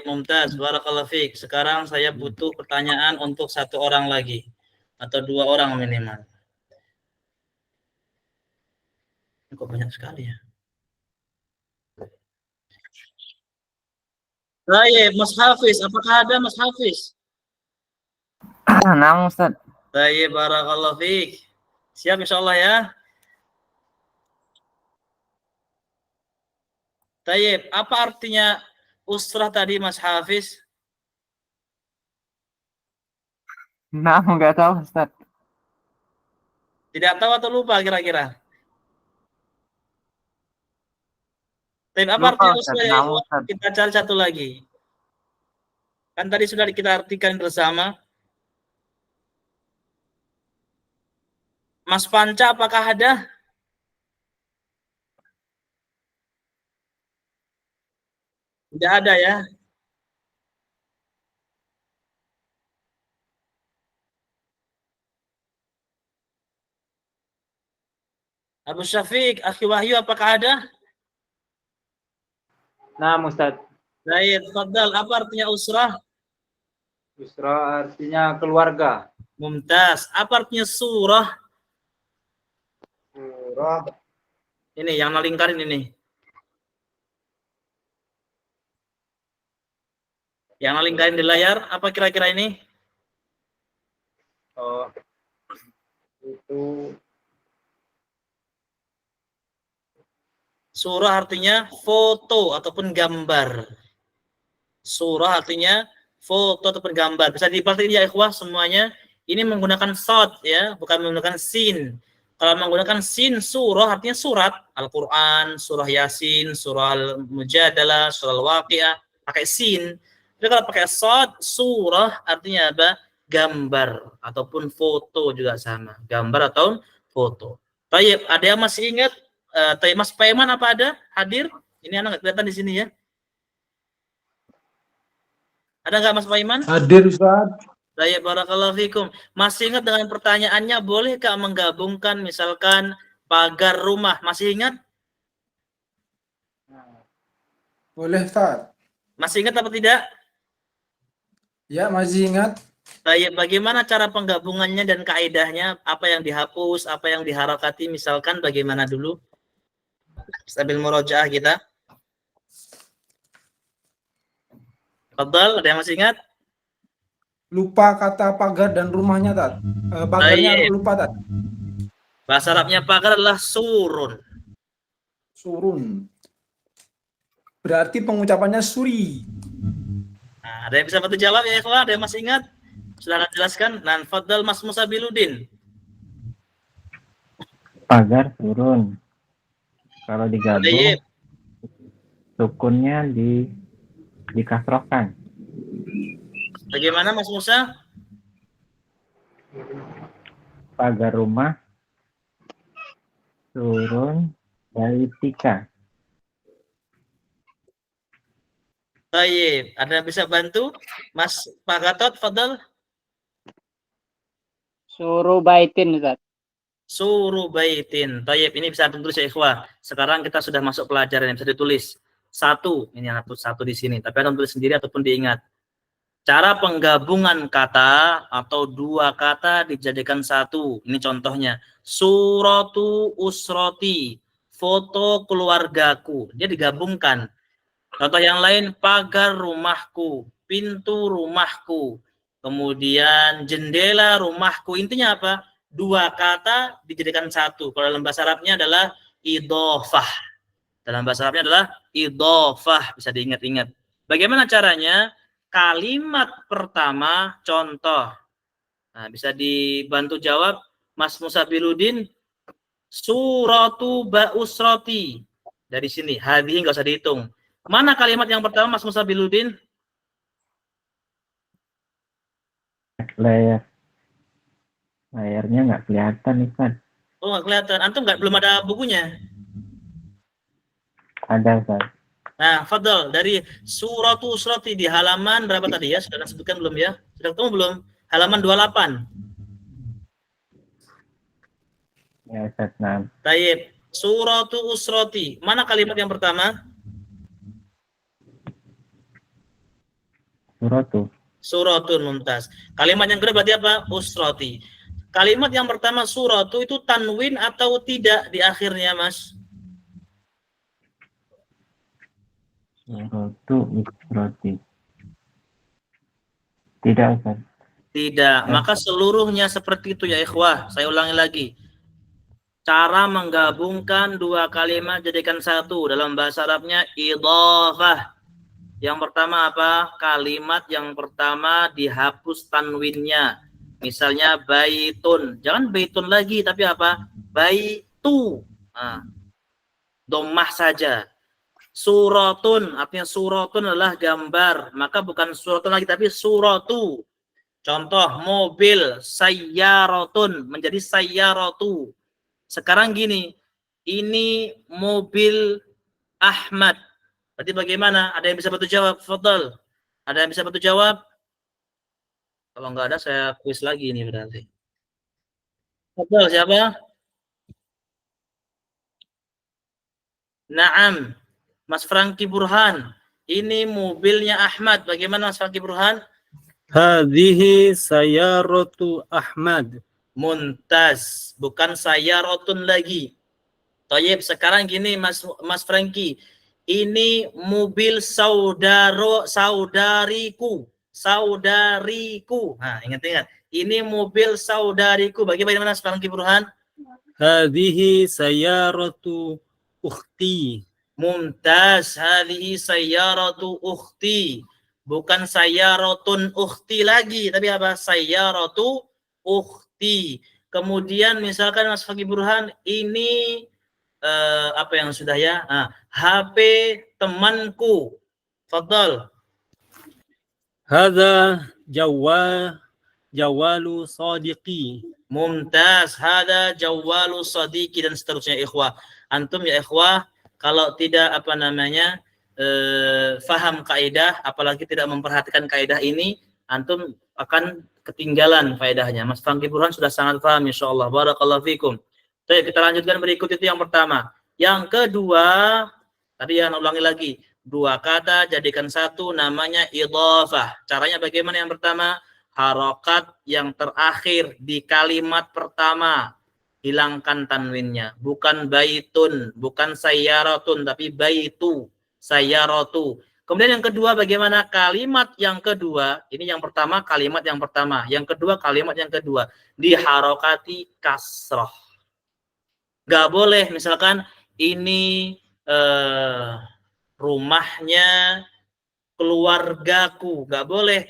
mumtaz. Barakallahu fiik. Sekarang saya butuh pertanyaan untuk satu orang lagi atau dua orang minimal. Kok banyak sekali ya? Tayyib, Mas Hafiz, apakah ada Mas Hafiz? Nah, Ustaz. Tayyib, barakallahu fiik. Siap insyaallah ya. Tayyib, apa artinya usrah tadi Mas Hafiz? Nah, nggak tahu Ustaz. Tidak tahu atau lupa kira-kira? Tayyib, apa Lupa, artinya Ustaz. usrah ya? Nah, Ustaz. Kita cari satu lagi. Kan tadi sudah kita artikan bersama. Mas Panca, apakah ada? Tidak ada ya. Abu Syafiq, Akhi Wahyu, apakah ada? Nah, Ustaz. Baik, tafadhal. Apa artinya usrah? Usra artinya keluarga. Mumtaz. Apa artinya surah? Surah. Ini yang lingkarin ini. Yang lingkarin di layar, apa kira-kira ini? Oh, itu Surah artinya foto ataupun gambar. Surah artinya foto ataupun gambar. Bisa diperhatiin ya ikhwah semuanya. Ini menggunakan shad ya, bukan menggunakan sin. Kalau menggunakan sin, surah artinya surat. Al-Quran, surah Yasin, surah Al-Mujadalah, surah Al-Waqi'ah. Pakai sin. Tapi kalau pakai shad, surah artinya apa? Gambar ataupun foto juga sama. Gambar atau foto. Baik, ada yang masih ingat? Mas Paiman apa ada? Hadir? Ini anak nggak kelihatan di sini ya. Ada nggak Mas Paiman? Hadir Ustaz. Baik, barakallahu fikum. Masih ingat dengan pertanyaannya, bolehkah menggabungkan misalkan pagar rumah? Masih ingat? Boleh Ustaz. Masih ingat apa tidak? Ya, masih ingat. Baik, bagaimana cara penggabungannya dan kaidahnya? Apa yang dihapus, apa yang diharakati misalkan bagaimana dulu? Sambil murojaah kita. Fadhal, ada yang masih ingat? Lupa kata pagar dan rumahnya, Tat. Pagarnya Baik. lupa, Tat. Bahasa Arabnya pagar adalah surun. Surun. Berarti pengucapannya suri. Nah, ada yang bisa bantu jawab ya, ikhwah? Ada yang masih ingat? Sudah jelaskan. Nah, Fadhal Mas Musa Biludin. Pagar turun. Kalau digabung, Baik. sukunnya dikasrohkan. Bagaimana Mas Musa? Pagar rumah turun dari tika. Baik, ada yang bisa bantu? Mas Pak Gatot, Fadhal. Suruh baitin, Ustaz. Suruh baitin. Baik, ini bisa ditulis ya ikhwah. Sekarang kita sudah masuk pelajaran yang bisa ditulis. Satu, ini yang satu di sini. Tapi ada tulis sendiri ataupun diingat. Cara penggabungan kata atau dua kata dijadikan satu. Ini contohnya. Suratu usroti. Foto keluargaku. Dia digabungkan. Contoh yang lain, pagar rumahku. Pintu rumahku. Kemudian jendela rumahku. Intinya apa? Dua kata dijadikan satu. Kalau dalam bahasa Arabnya adalah idhofah. Dalam bahasa Arabnya adalah idhofah. Bisa diingat-ingat. Bagaimana caranya? Kalimat pertama contoh. Nah, bisa dibantu jawab Mas Musa Biludin. Suratu ba'usrati. Dari sini. Hadhihi nggak usah dihitung. Mana kalimat yang pertama Mas Musa Biludin? Layarnya nggak kelihatan nih kan? Oh nggak kelihatan. Antum belum ada bukunya? Ada Ustaz. Nah, Fadl, dari suratu usrati di halaman berapa tadi ya? Sudah disebutkan belum ya? Sudah ketemu belum? Halaman 28. Ya Ustaz. Nah, Taib. Suratu usrati. Mana kalimat yang pertama? suratu. Suratun mumtaz. Kalimat yang kedua berarti apa? Usrati. Kalimat yang pertama suratu itu tanwin atau tidak di akhirnya, Mas? Suratu usrati. Tidak Ustaz. Tidak. Maka seluruhnya seperti itu ya ikhwah. Saya ulangi lagi. Cara menggabungkan dua kalimat jadikan satu. Dalam bahasa Arabnya idhofah. Yang pertama apa? Kalimat yang pertama dihapus tanwinnya. Misalnya baitun. Jangan baitun lagi, tapi apa? Baitu. Nah, dhammah saja. Suratun, artinya suratun adalah gambar. Maka bukan suratun lagi, tapi suratu. Contoh, mobil, sayyaratun, menjadi sayyaratu. Sekarang gini, ini mobil Ahmad. Berarti bagaimana? Ada yang bisa bantu jawab? Fadhal. Ada yang bisa bantu jawab? Kalau nggak ada, saya kuis lagi ini berarti. Fadhal, siapa? Naam. Mas Franky Burhan. Ini mobilnya Ahmad. Bagaimana Mas Franky Burhan? Hadhihi sayaratu Ahmad. Muntaz. Bukan sayyaratun lagi. Thayyib, sekarang gini Mas Franky. Ini mobil saudariku. Saudariku. Nah, ingat-ingat. Ini mobil saudariku. Bagaimana Mas Franky Burhan? Hadhihi sayaratu ukhti. Mumtaz. Hadhihi sayyaratu ukhti. Bukan sayyaratun ukhti lagi, tapi apa? Sayyaratu ukhti. Kemudian misalkan Mas Fakih Burhan, ini apa yang sudah ya? HP temanku. Fadhal. Hadza jawalu sadiqi. Mumtaz. Hada jawalu sadiqi dan seterusnya ikhwah. Antum ya ikhwah, kalau tidak apa namanya faham kaidah, apalagi tidak memperhatikan kaidah ini, antum akan ketinggalan faedahnya. Mas Fakih Burhan sudah sangat paham insyaallah. Barakallahu fikum. Baik, kita lanjutkan berikut itu yang pertama. Yang kedua, tadi yang ulangi lagi. 2 kata jadikan satu, namanya idhafah. Caranya bagaimana? Yang pertama, harokat yang terakhir di kalimat pertama, hilangkan tanwinnya. Bukan baitun, bukan sayyaratun, tapi baitu, sayyaratu. Kemudian yang kedua, bagaimana kalimat yang kedua? Ini yang pertama, kalimat yang pertama. Yang kedua, kalimat yang kedua. Diharokati kasroh. Gak boleh misalkan ini rumahnya keluargaku, nggak boleh.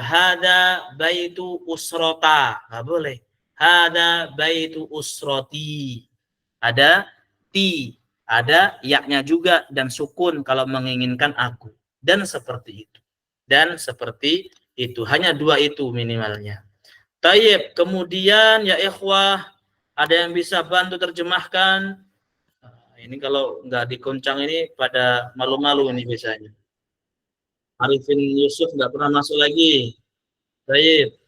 Hada baitu usrota, nggak boleh. Hada baitu usroti. Ada ti, ada yaknya juga dan sukun kalau menginginkan aku. Dan seperti itu. Dan seperti itu. Hanya 2 itu minimalnya. Tayyib. Kemudian ya ikhwah, ada yang bisa bantu terjemahkan? Ini kalau nggak dikoncang ini pada malu-malu ini biasanya. Arifin Yusuf nggak pernah masuk lagi. Baik.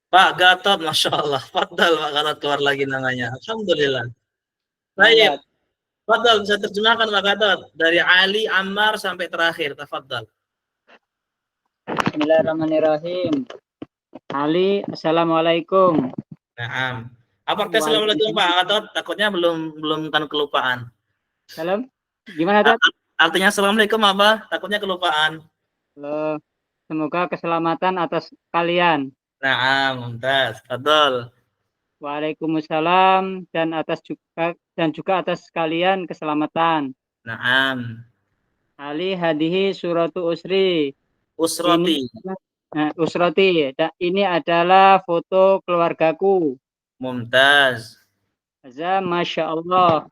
Pak Gatot, Masya Allah. Fadal Pak Gatot keluar lagi namanya. Alhamdulillah. Baik. Fadal bisa terjemahkan Pak Gatot. Dari Ali, Ammar sampai terakhir. Tafadhal. Bismillahirrahmanirrahim. Ali, assalamualaikum. Naam. Apa artinya assalamualaikum Pak Gatot? Takutnya belum kan kelupaan. Salam. Gimana Tat? Artinya assalamualaikum apa? Takutnya kelupaan. Semoga keselamatan atas kalian. Naam, mumtaz. Fadhal. Waalaikumsalam dan juga atas kalian keselamatan. Naam. Ali hadihi suratu usri. Usroti. Usroti. Ini adalah foto keluargaku. Mumtaz. Masya Allah.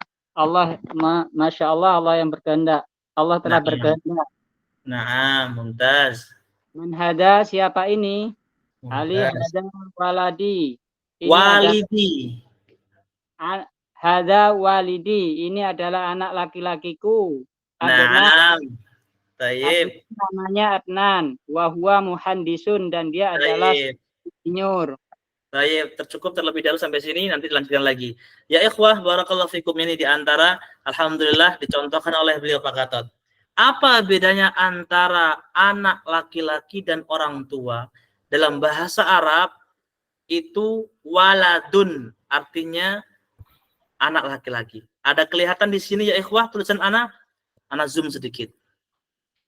Masya Allah, Allah yang berkehendak. Allah telah berkehendak. Naam, mumtaz. Man hada, siapa ini? Ali hada waladi. Walidi. Hada walidi. Ini adalah anak laki-lakiku. Naam. Tayyib. Namanya Adnan. Wahuwa muhandisun. Dan dia adalah insinyur. Tayyib. Tercukup terlebih dahulu sampai sini. Nanti dilanjutkan lagi. Ya ikhwah, barakallahu fikum, ini diantara alhamdulillah dicontohkan oleh beliau Pak Gatot. Apa bedanya antara anak laki-laki dan orang tua? Dalam bahasa Arab itu waladun, artinya anak laki-laki. Ada kelihatan di sini ya ikhwah tulisan anak zoom sedikit.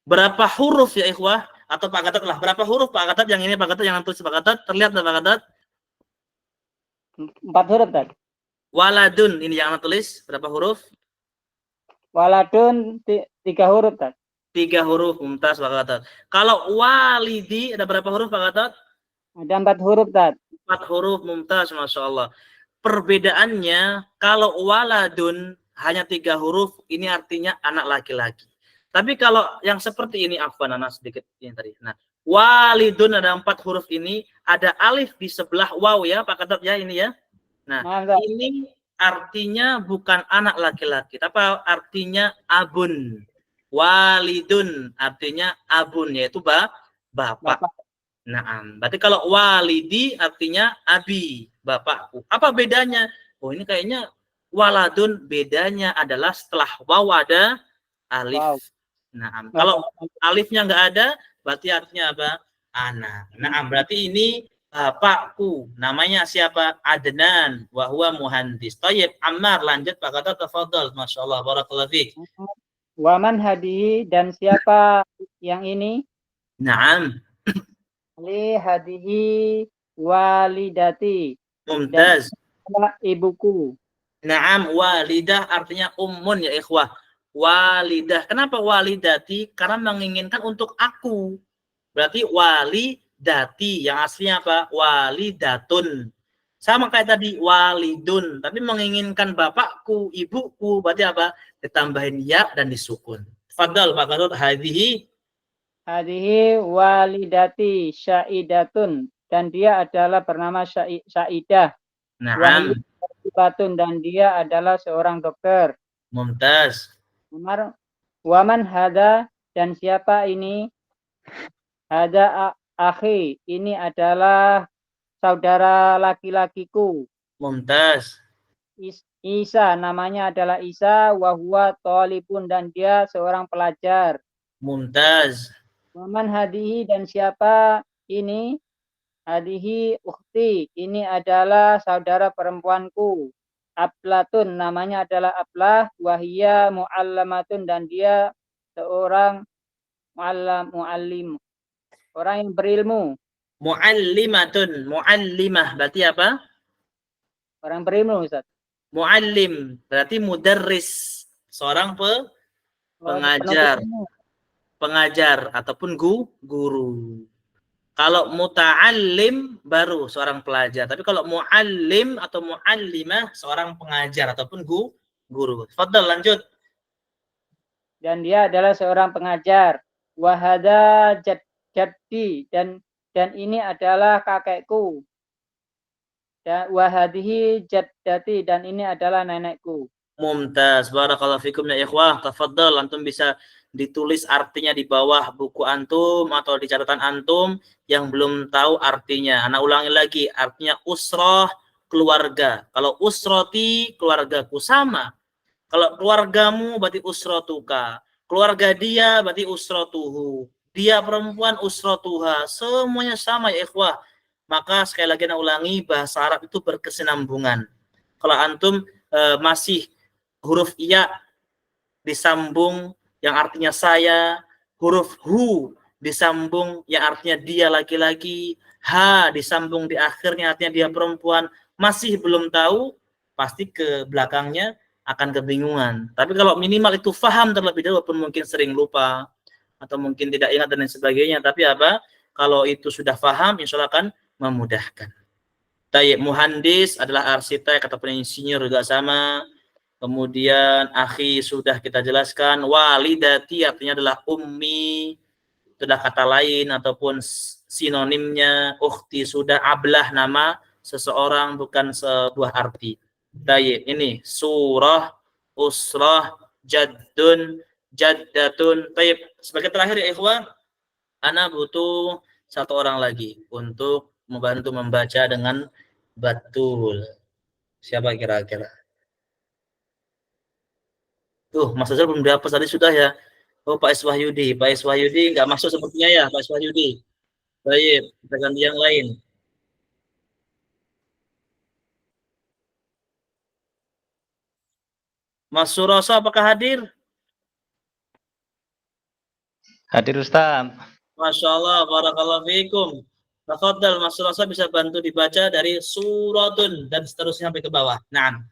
Berapa huruf ya ikhwah? Atau Pak Gatot lah, berapa huruf Pak Gatot? Yang ini Pak Gatot, yang tulis Pak Gatot, terlihat Pak Gatot? 4 huruf Tat. Waladun, ini yang tulis berapa huruf? Waladun 3 huruf Tat. 3 huruf, mumtaz Pak Gatot. Kalau walidi ada berapa huruf Pak Gatot? Ada 4 huruf Tat. 4 huruf, mumtaz, Masya Allah. Perbedaannya, kalau waladun hanya 3 huruf, ini artinya anak laki-laki. Tapi kalau yang seperti ini, afwan anak sedikit ini tadi. Nah, walidun ada 4 huruf ini, ada alif di sebelah waw ya Pak Gatot ya ini ya. Nah, ini artinya bukan anak laki-laki, tapi artinya abun. Walidun artinya abun, yaitu bapak. Nah, berarti kalau walidi artinya abi, bapakku. Apa bedanya? Oh, ini kayaknya waladun bedanya adalah setelah waw ada alif. Wow. Nah, kalau alifnya nggak ada, berarti artinya apa? Anak. Nah, berarti ini bapakku. Namanya siapa? Adnan. Wa huwa muhandis. Tayyib, Ammar, lanjut Pak Gatot, tafadhal. Masya Allah, barakallahu fiik. Waman hadihi, dan siapa yang ini? Naam. Ali hadihi walidati. Mumtaz. adalah ibuku. Naam, walidah artinya ummun ya ikhwah. Walidah. Kenapa walidati? Karena menginginkan untuk aku. Berarti walidati. Yang aslinya apa? Walidatun. Sama kayak tadi walidun. Tapi menginginkan bapakku, ibuku. Berarti apa? Ditambahin ya dan disukun. Fadal Pak Gatot. Hadihi. Hadihi walidati syaidatun. Dan dia adalah bernama Syaidah. Naam. Batun, dan dia adalah seorang dokter. Mumtaz. Waman hada, dan siapa ini? Hada akhi, ini adalah saudara laki-lakiku. Mumtaz. Isa, namanya adalah Isa. Wahuwa thalibun, dan dia seorang pelajar. Mumtaz. Waman hadihi, dan siapa ini? Hadihi ukhti, ini adalah saudara perempuanku. Ablatun, namanya adalah Ablah. Wahia mu'allamatun, dan dia seorang mu'allim, orang yang berilmu. Mu'allimatun. Mu'allimah berarti apa? Orang berilmu, Ustaz. Mu'allim berarti mudarris. Seorang pengajar. Pengajar ataupun guru. Kalau muta'allim baru seorang pelajar. Tapi kalau mu'allim atau mu'allimah seorang pengajar ataupun guru. Fadal lanjut. Dan dia adalah seorang pengajar. Wahada jaddi, dan ini adalah kakekku. Dan wahadihi jaddati, dan ini adalah nenekku. Mumtaz. Barakallahu fikum ya ikhwah. Tafadhal, antum bisa ditulis artinya di bawah buku antum atau di catatan antum yang belum tahu artinya. Anak ulangi lagi, artinya usrah keluarga. Kalau usroti keluargaku sama. Kalau keluargamu berarti usratuka. Keluarga dia berarti usratuhu. Dia perempuan usratuha. Semuanya sama ya ikhwah. Maka sekali lagi anak ulangi, bahasa Arab itu berkesinambungan. Kalau antum masih huruf iya disambung yang artinya saya, huruf hu disambung yang artinya dia laki-laki, ha disambung di akhirnya artinya dia perempuan, masih belum tahu, pasti ke belakangnya akan kebingungan. Tapi kalau minimal itu faham terlebih dahulu, walaupun mungkin sering lupa atau mungkin tidak ingat dan lain sebagainya, tapi apa? Kalau itu sudah faham, insya Allah akan memudahkan. Tayyib, muhandis adalah arsitek ataupun insinyur juga sama. Kemudian akhi sudah kita jelaskan. Walidati artinya adalah ummi. Itu adalah kata lain ataupun sinonimnya. Ukhti sudah. Ablah nama seseorang, bukan sebuah arti. Tayyib, ini surah, usrah, jaddun, jaddatun. Tayyib, sebagai terakhir ya ikhwan, ana butuh satu orang lagi untuk membantu membaca dengan betul. Siapa kira-kira? Tuh, Mas Azhar belum dapat, tadi sudah ya. Oh, Pak Iswahyudi. Pak Iswahyudi nggak masuk sepertinya ya, Pak Iswahyudi. Baik, kita ganti yang lain. Mas Suroso, apakah hadir? Hadir Ustaz. Masya Allah, barakallahu fiikum. Tafadhal, Mas Suroso bisa bantu dibaca dari suratun dan seterusnya sampai ke bawah. Nah,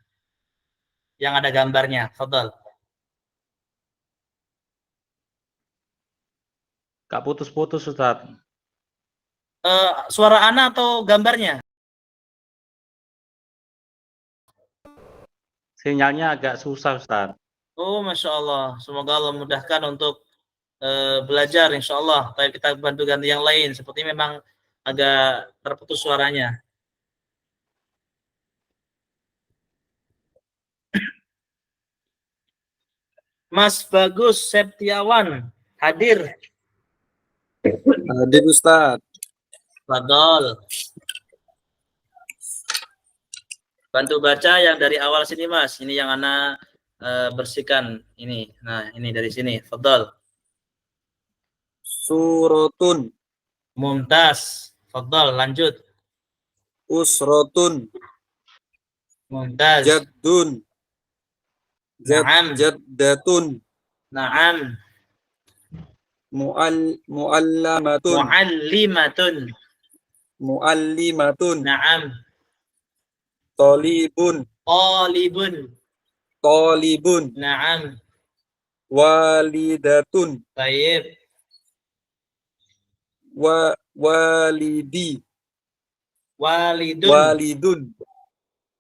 yang ada gambarnya. Tafadhal. Kak putus-putus Ustaz. Suara ana atau gambarnya? Sinyalnya agak susah Ustaz. Oh, Masya Allah. Semoga Allah mudahkan untuk belajar, insya Allah. Tapi kita bantu ganti yang lain. Seperti memang agak terputus suaranya. Mas Bagus Septiawan hadir. Hadir Ustaz. Fadol. Bantu baca yang dari awal sini Mas. Ini yang ana bersihkan ini. Nah, ini dari sini. Fadol. Suratun. Mumtaz. Fadol, lanjut. Usratun. Mumtaz. Jaddun. Naam. Jaddatun. Naam. Mu'allamatun. Mu'allimatun. Mu'allimatun. Naam. Talibun. Talibun. Naam. Walidatun. Baik. Walidi. Walidun. Walidun.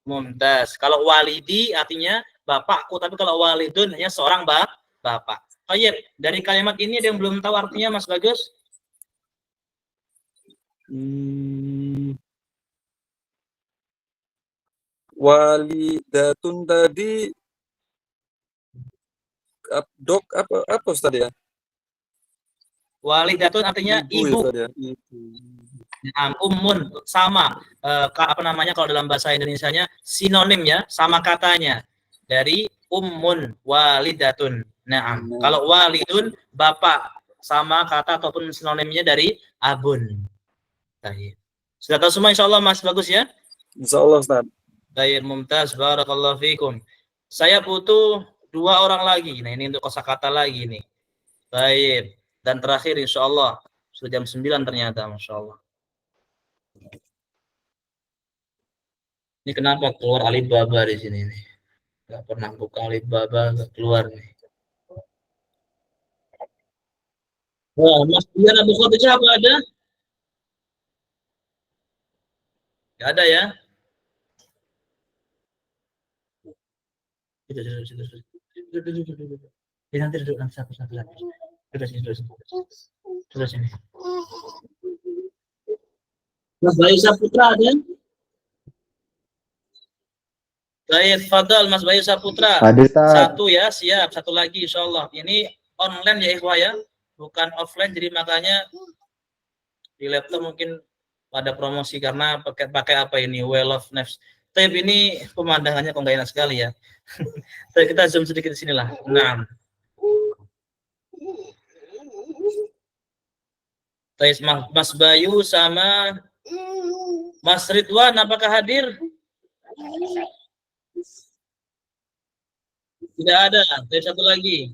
Mumtaz. Kalau walidi artinya bapakku, tapi kalau walidun hanya seorang bapak. Baik. Dari kalimat ini ada yang belum tahu artinya, Mas Bagus? Walidatun tadi dok apa Ustaz ya? Walidatun artinya ibu. Ya, ibu. Nah, ummun sama apa namanya kalau dalam bahasa Indonesianya sinonim ya, sama katanya dari ummun walidatun. Nah, kalau walidun bapak sama kata ataupun sinonimnya dari abun. Baik. Sudah tahu semua insyaallah Mas Bagus ya? Insyaallah Ustaz. Baik, mumtaz, barakallahu fikum. Saya butuh 2 orang lagi. Nah, ini untuk kosakata lagi nih. Baik. Dan terakhir insyaallah sudah jam 9 ternyata, masyaallah. Ini kenapa keluar Alibaba di sini nih? Gak pernah buka Alibaba, gak keluar nih. Wah, Mas Dian Abu Khadijah apa ada? Gak ada ya? Nanti duduk satu-satu lagi. Terus sini. Mas Bayu Saputra ada? Baik, fadal Mas Bayu Saputra. Satu ya, siap. Satu lagi insyaallah. Ini online ya ikhwah ya, bukan offline, jadi makanya di laptop mungkin ada promosi karena pakai apa ini, Well of Nafs. Tapi ini pemandangannya kok nggak enak sekali ya. Tapi kita zoom sedikit di sinilah. Nah. Mas Bayu sama Mas Ridwan apakah hadir? Tidak ada. Ada satu lagi.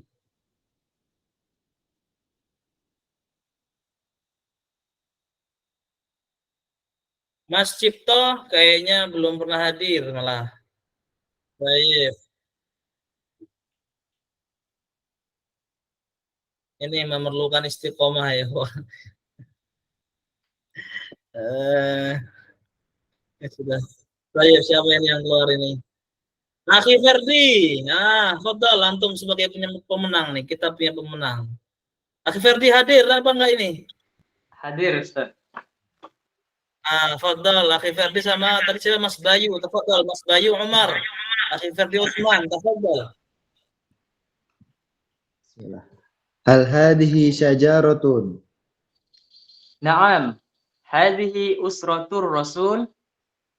Mas Cipto kayaknya belum pernah hadir malah. Baik. Ini memerlukan istiqomah ya. Ya sudah. Baik, siapa yang keluar ini? Akhi Ferdi. Nah, fadal antum sebagai pemenang nih. Kita punya pemenang. Akhi Ferdi hadir apa enggak ini? Hadir, Ustaz. Fadal Akhi Ferdi sama tadi siapa Mas Bayu. Tafadhal Mas Bayu Umar. Akhi Ferdi Utsman, tafadhal. Bismillah. Hal hadhihi syajaratun? Naam. Hadhihi usratur Rasul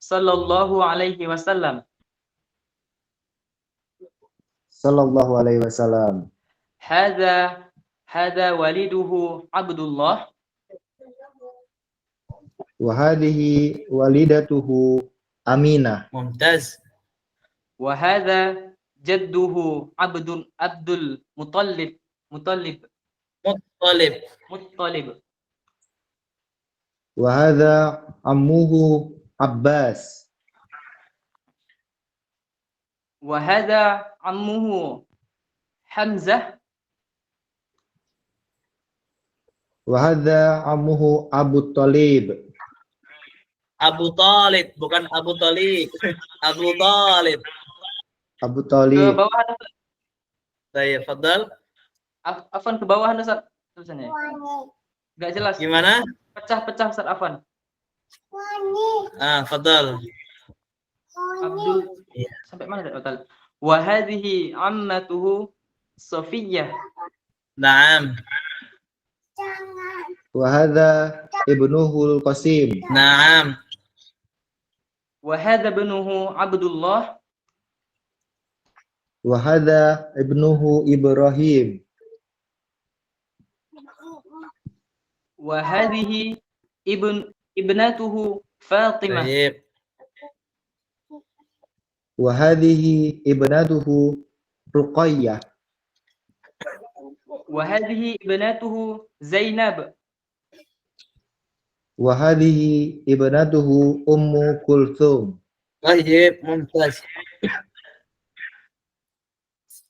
sallallahu alaihi wasallam. Sallallahu alaihi wasallam. Hadha waliduhu Abdullah. Wa hadhihi walidatuhu Aminah. Mumtaz. Wa hadha jadduhu Abdul Muttalib. Wa hadha ammuhu Abbas. Wa hadha ammuhu Hamzah. Wa hadha ammuhu Abu Talib. Abu Talib, bukan Abu Talib. Abu Talib. Abu Talib. Ke bawah. Baik, fadal. Afan ke bawah Ustaz tulisannya. Enggak jelas. Gimana? Pecah-pecah Ustaz Afan. Fadal. Abdul. Sampai mana dah total? Wa hadhihi ammatuhu Safiyah. Naam. Wa hadha ibnuhu Qasim. Naam. Wa hadha ibnuhu Abdullah. Wa hadha ibnuhu Ibrahim. Wa hadhihi ibnatuhu Fatimah. Baik. Wa hadhihi ibnatuhu Ruqayyah. Wa hadhihi ibnatuhu Zainab. Wa hadhihi ibnatuhu Ummu Kulthum. Baik, mumtaz.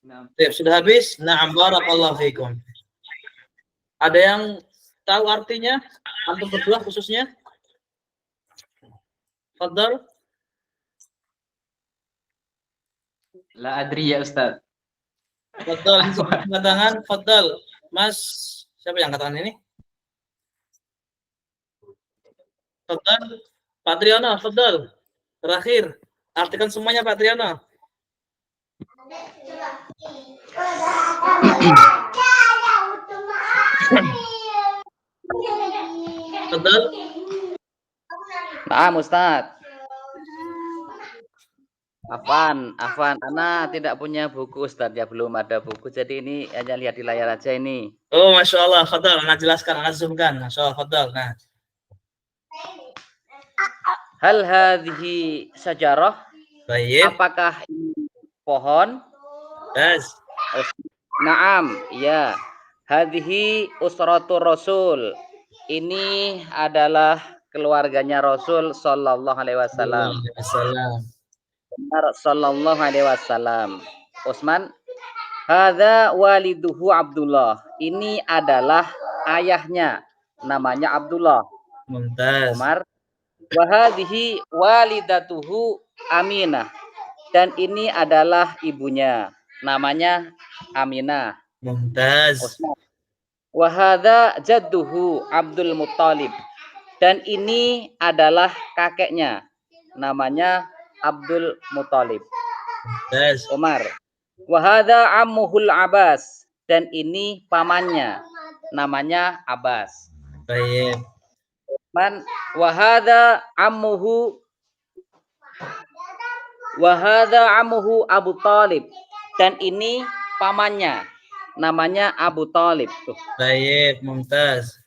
Nah, Sudah habis? Na'am, barakallahu fikum. Ada yang tahu artinya? Antum berdua khususnya? Fadal. la adri ya Ustaz. Fadal, angkat tangan. Fadal. Mas, siapa yang angkat tangan ini? Fadal. Pak Triana, Fadal. Terakhir. Artikan semuanya Pak Triana. Fadal. Naam Ustaz. Afan, Ana tidak punya buku Ustaz ya, belum ada buku. Jadi ini hanya lihat di layar aja ini. Oh, Masya Allah, Fadal. Anda jelaskan, Anda zoomkan. Masya Allah, Fadal. Nah. Hal hadhihi sajarah? Baik. Apakah ini pohon? Yes. Naam, ya. Hadhihi usratur Rasul. Ini adalah keluarganya Rasul sallallahu alaihi wasallam. Sallallahu alaihi wasallam. Utsman, hadza waliduhu Abdullah. Ini adalah ayahnya, namanya Abdullah. Mumtaz. Umar, wa hadhihi walidatuhu Aminah. Dan ini adalah ibunya, namanya Aminah. Mumtaz. Utsman, wa hadza jadduhu Abdul Muttalib. Dan ini adalah kakeknya, namanya Abdul Muttalib. Yes. Umar, wa hadza ammuhul Abbas. Dan ini pamannya, namanya Abbas. Baik. Man, wa hadza ammuhu Abu Talib. Dan ini pamannya, namanya Abu Talib. Tuh. Baik, mumtaz.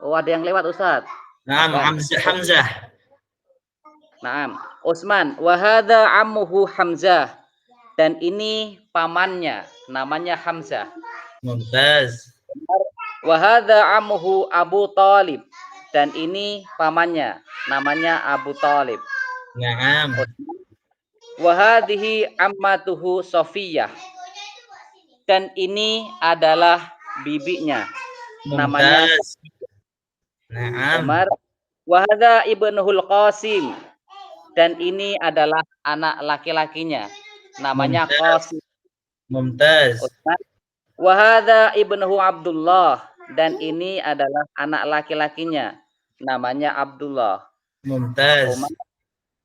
Oh, ada yang lewat Ustaz. Naam, Hamzah. Naam. Utsman, wa hadza ammuhu Hamzah. Dan ini pamannya, namanya Hamzah. Mumtaz. Wa hadza ammuhu Abu Talib. Dan ini pamannya, namanya Abu Talib. Naam. Wa hadhihi ammatuhu Safiyah. Dan ini adalah bibinya, namanya Mumtaz. Naam. Umar. Wa hadza ibnuhul Qasim. Dan ini adalah anak laki-lakinya, namanya Qasim. Mumtaz. Wa hadza ibnuhu Abdullah. Dan ini adalah anak laki-lakinya, namanya Abdullah. Mumtaz.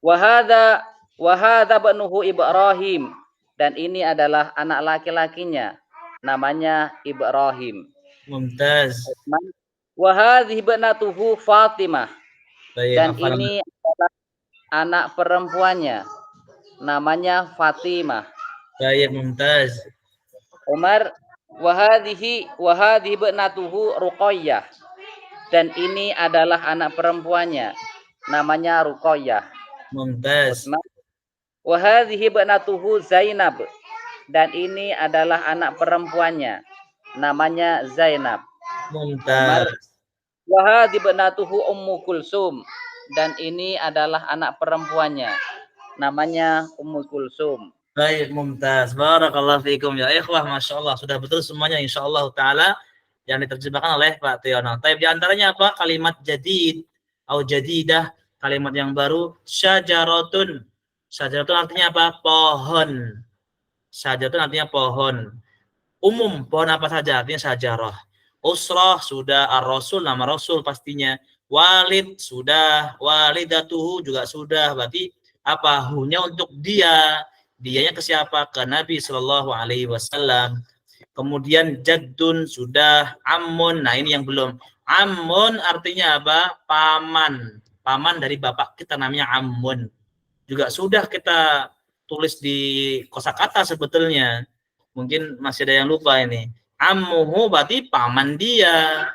Wa hadza ibnuhu Ibrahim. Dan ini adalah anak laki-lakinya, namanya Ibrahim. Mumtaz. Wa hadhihi ibnatuhu Fatimah. Baik, Dan hafal. ini adalah anak perempuannya, namanya Fatimah. Baik, mumtaz. Umar, wa hadhihi ibnatuhu Ruqayyah. Dan ini adalah anak perempuannya, namanya Ruqayyah. Mumtaz. Wa hadhihi ibnatuhu Zainab. Dan ini adalah anak perempuannya, namanya Zainab. Mumtaz. Wa hadhihi ibnatuhu Ummu Kulsum. Dan ini adalah anak perempuannya, namanya Ummu Kulsum. Baik, mumtaz. Barakallahu fiikum ya ikhwah, Masya Allah. Sudah betul semuanya insyaallah taala yang diterjemahkan oleh Pak Tiono. Tapi di antaranya apa? Kalimat jadid atau jadidah, kalimat yang baru. Syajaratun. Syajaratun artinya apa? Pohon. Syajaratun artinya pohon. Umum, pohon apa saja artinya syajarah. Usrah sudah, ar-rasul nama rasul pastinya. Walid sudah, walidatuhu juga sudah. Berarti apa? Hunya untuk dia. Dianya ke siapa? Ke Nabi Shallallahu Alaihi Wasallam. Kemudian jaddun sudah, ammun. Nah ini yang belum. Ammun artinya apa? Paman. Paman dari bapak kita namanya ammun. Juga sudah kita tulis di kosakata sebetulnya. Mungkin masih ada yang lupa ini. Ammuhu berarti paman dia.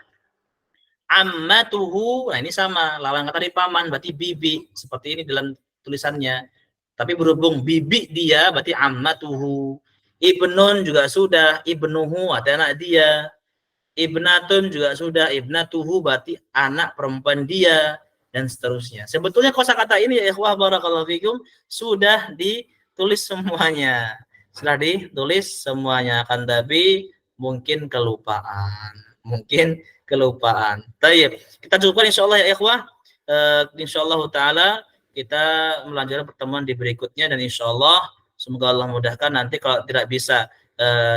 Ammatuhu, nah ini sama. Lawan kata di paman berarti bibi. Seperti ini dalam tulisannya. Tapi berhubung bibi dia berarti ammatuhu. Ibnun juga sudah, ibnuhu ada anak dia. Ibnatun juga sudah, ibnatuhu berarti anak perempuan dia. dan seterusnya. Sebetulnya kosakata ini ya ikhwah barakallahu fikum sudah ditulis semuanya. Sudah ditulis semuanya, akan tapi mungkin kelupaan. Baik, kita cukupkan insyaallah ya ikhwah. Insyaallah taala kita melanjutkan pertemuan di berikutnya, dan insyaallah semoga Allah mudahkan. Nanti kalau tidak bisa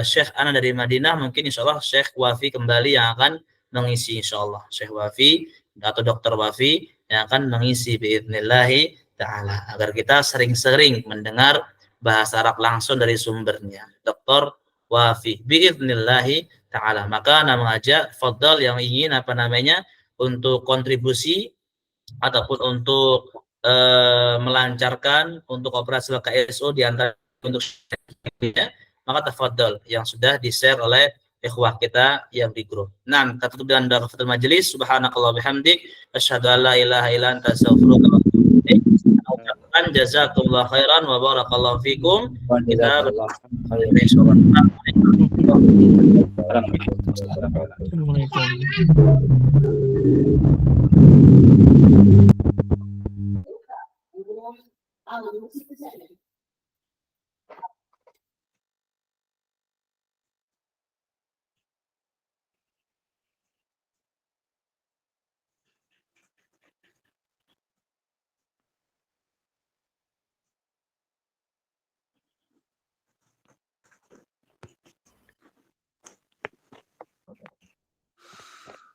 Syekh Ana dari Madinah, mungkin insyaallah Syekh Wafi kembali yang akan mengisi, insyaallah Syekh Wafi atau Dr. Wafi yang akan mengisi biidznillah taala, agar kita sering-sering mendengar bahasa Arab langsung dari sumbernya, Dr. Wafi biidznillah taala. Maka ana mengajak fadhal yang ingin untuk kontribusi ataupun untuk melancarkan untuk operasional KSO di antara untuk maka tafadhal yang sudah di-share oleh ikhwah kita yang di grup. Nah, kita tutup dengan doa kafatul majelis. Subhanakallah bihamdik asyhadu an la ilaha illa anta astaghfiruka wa atubu ilaik. Jazakumullah khairan wa barakallahu fikum. Kita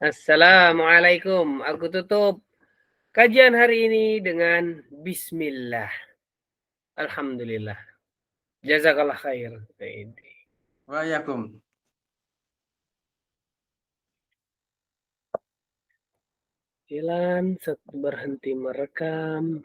Assalamualaikum. Aku tutup kajian hari ini dengan bismillah. Alhamdulillah. Jazakallah khair. Waalaikumsalam. Jalan berhenti merekam.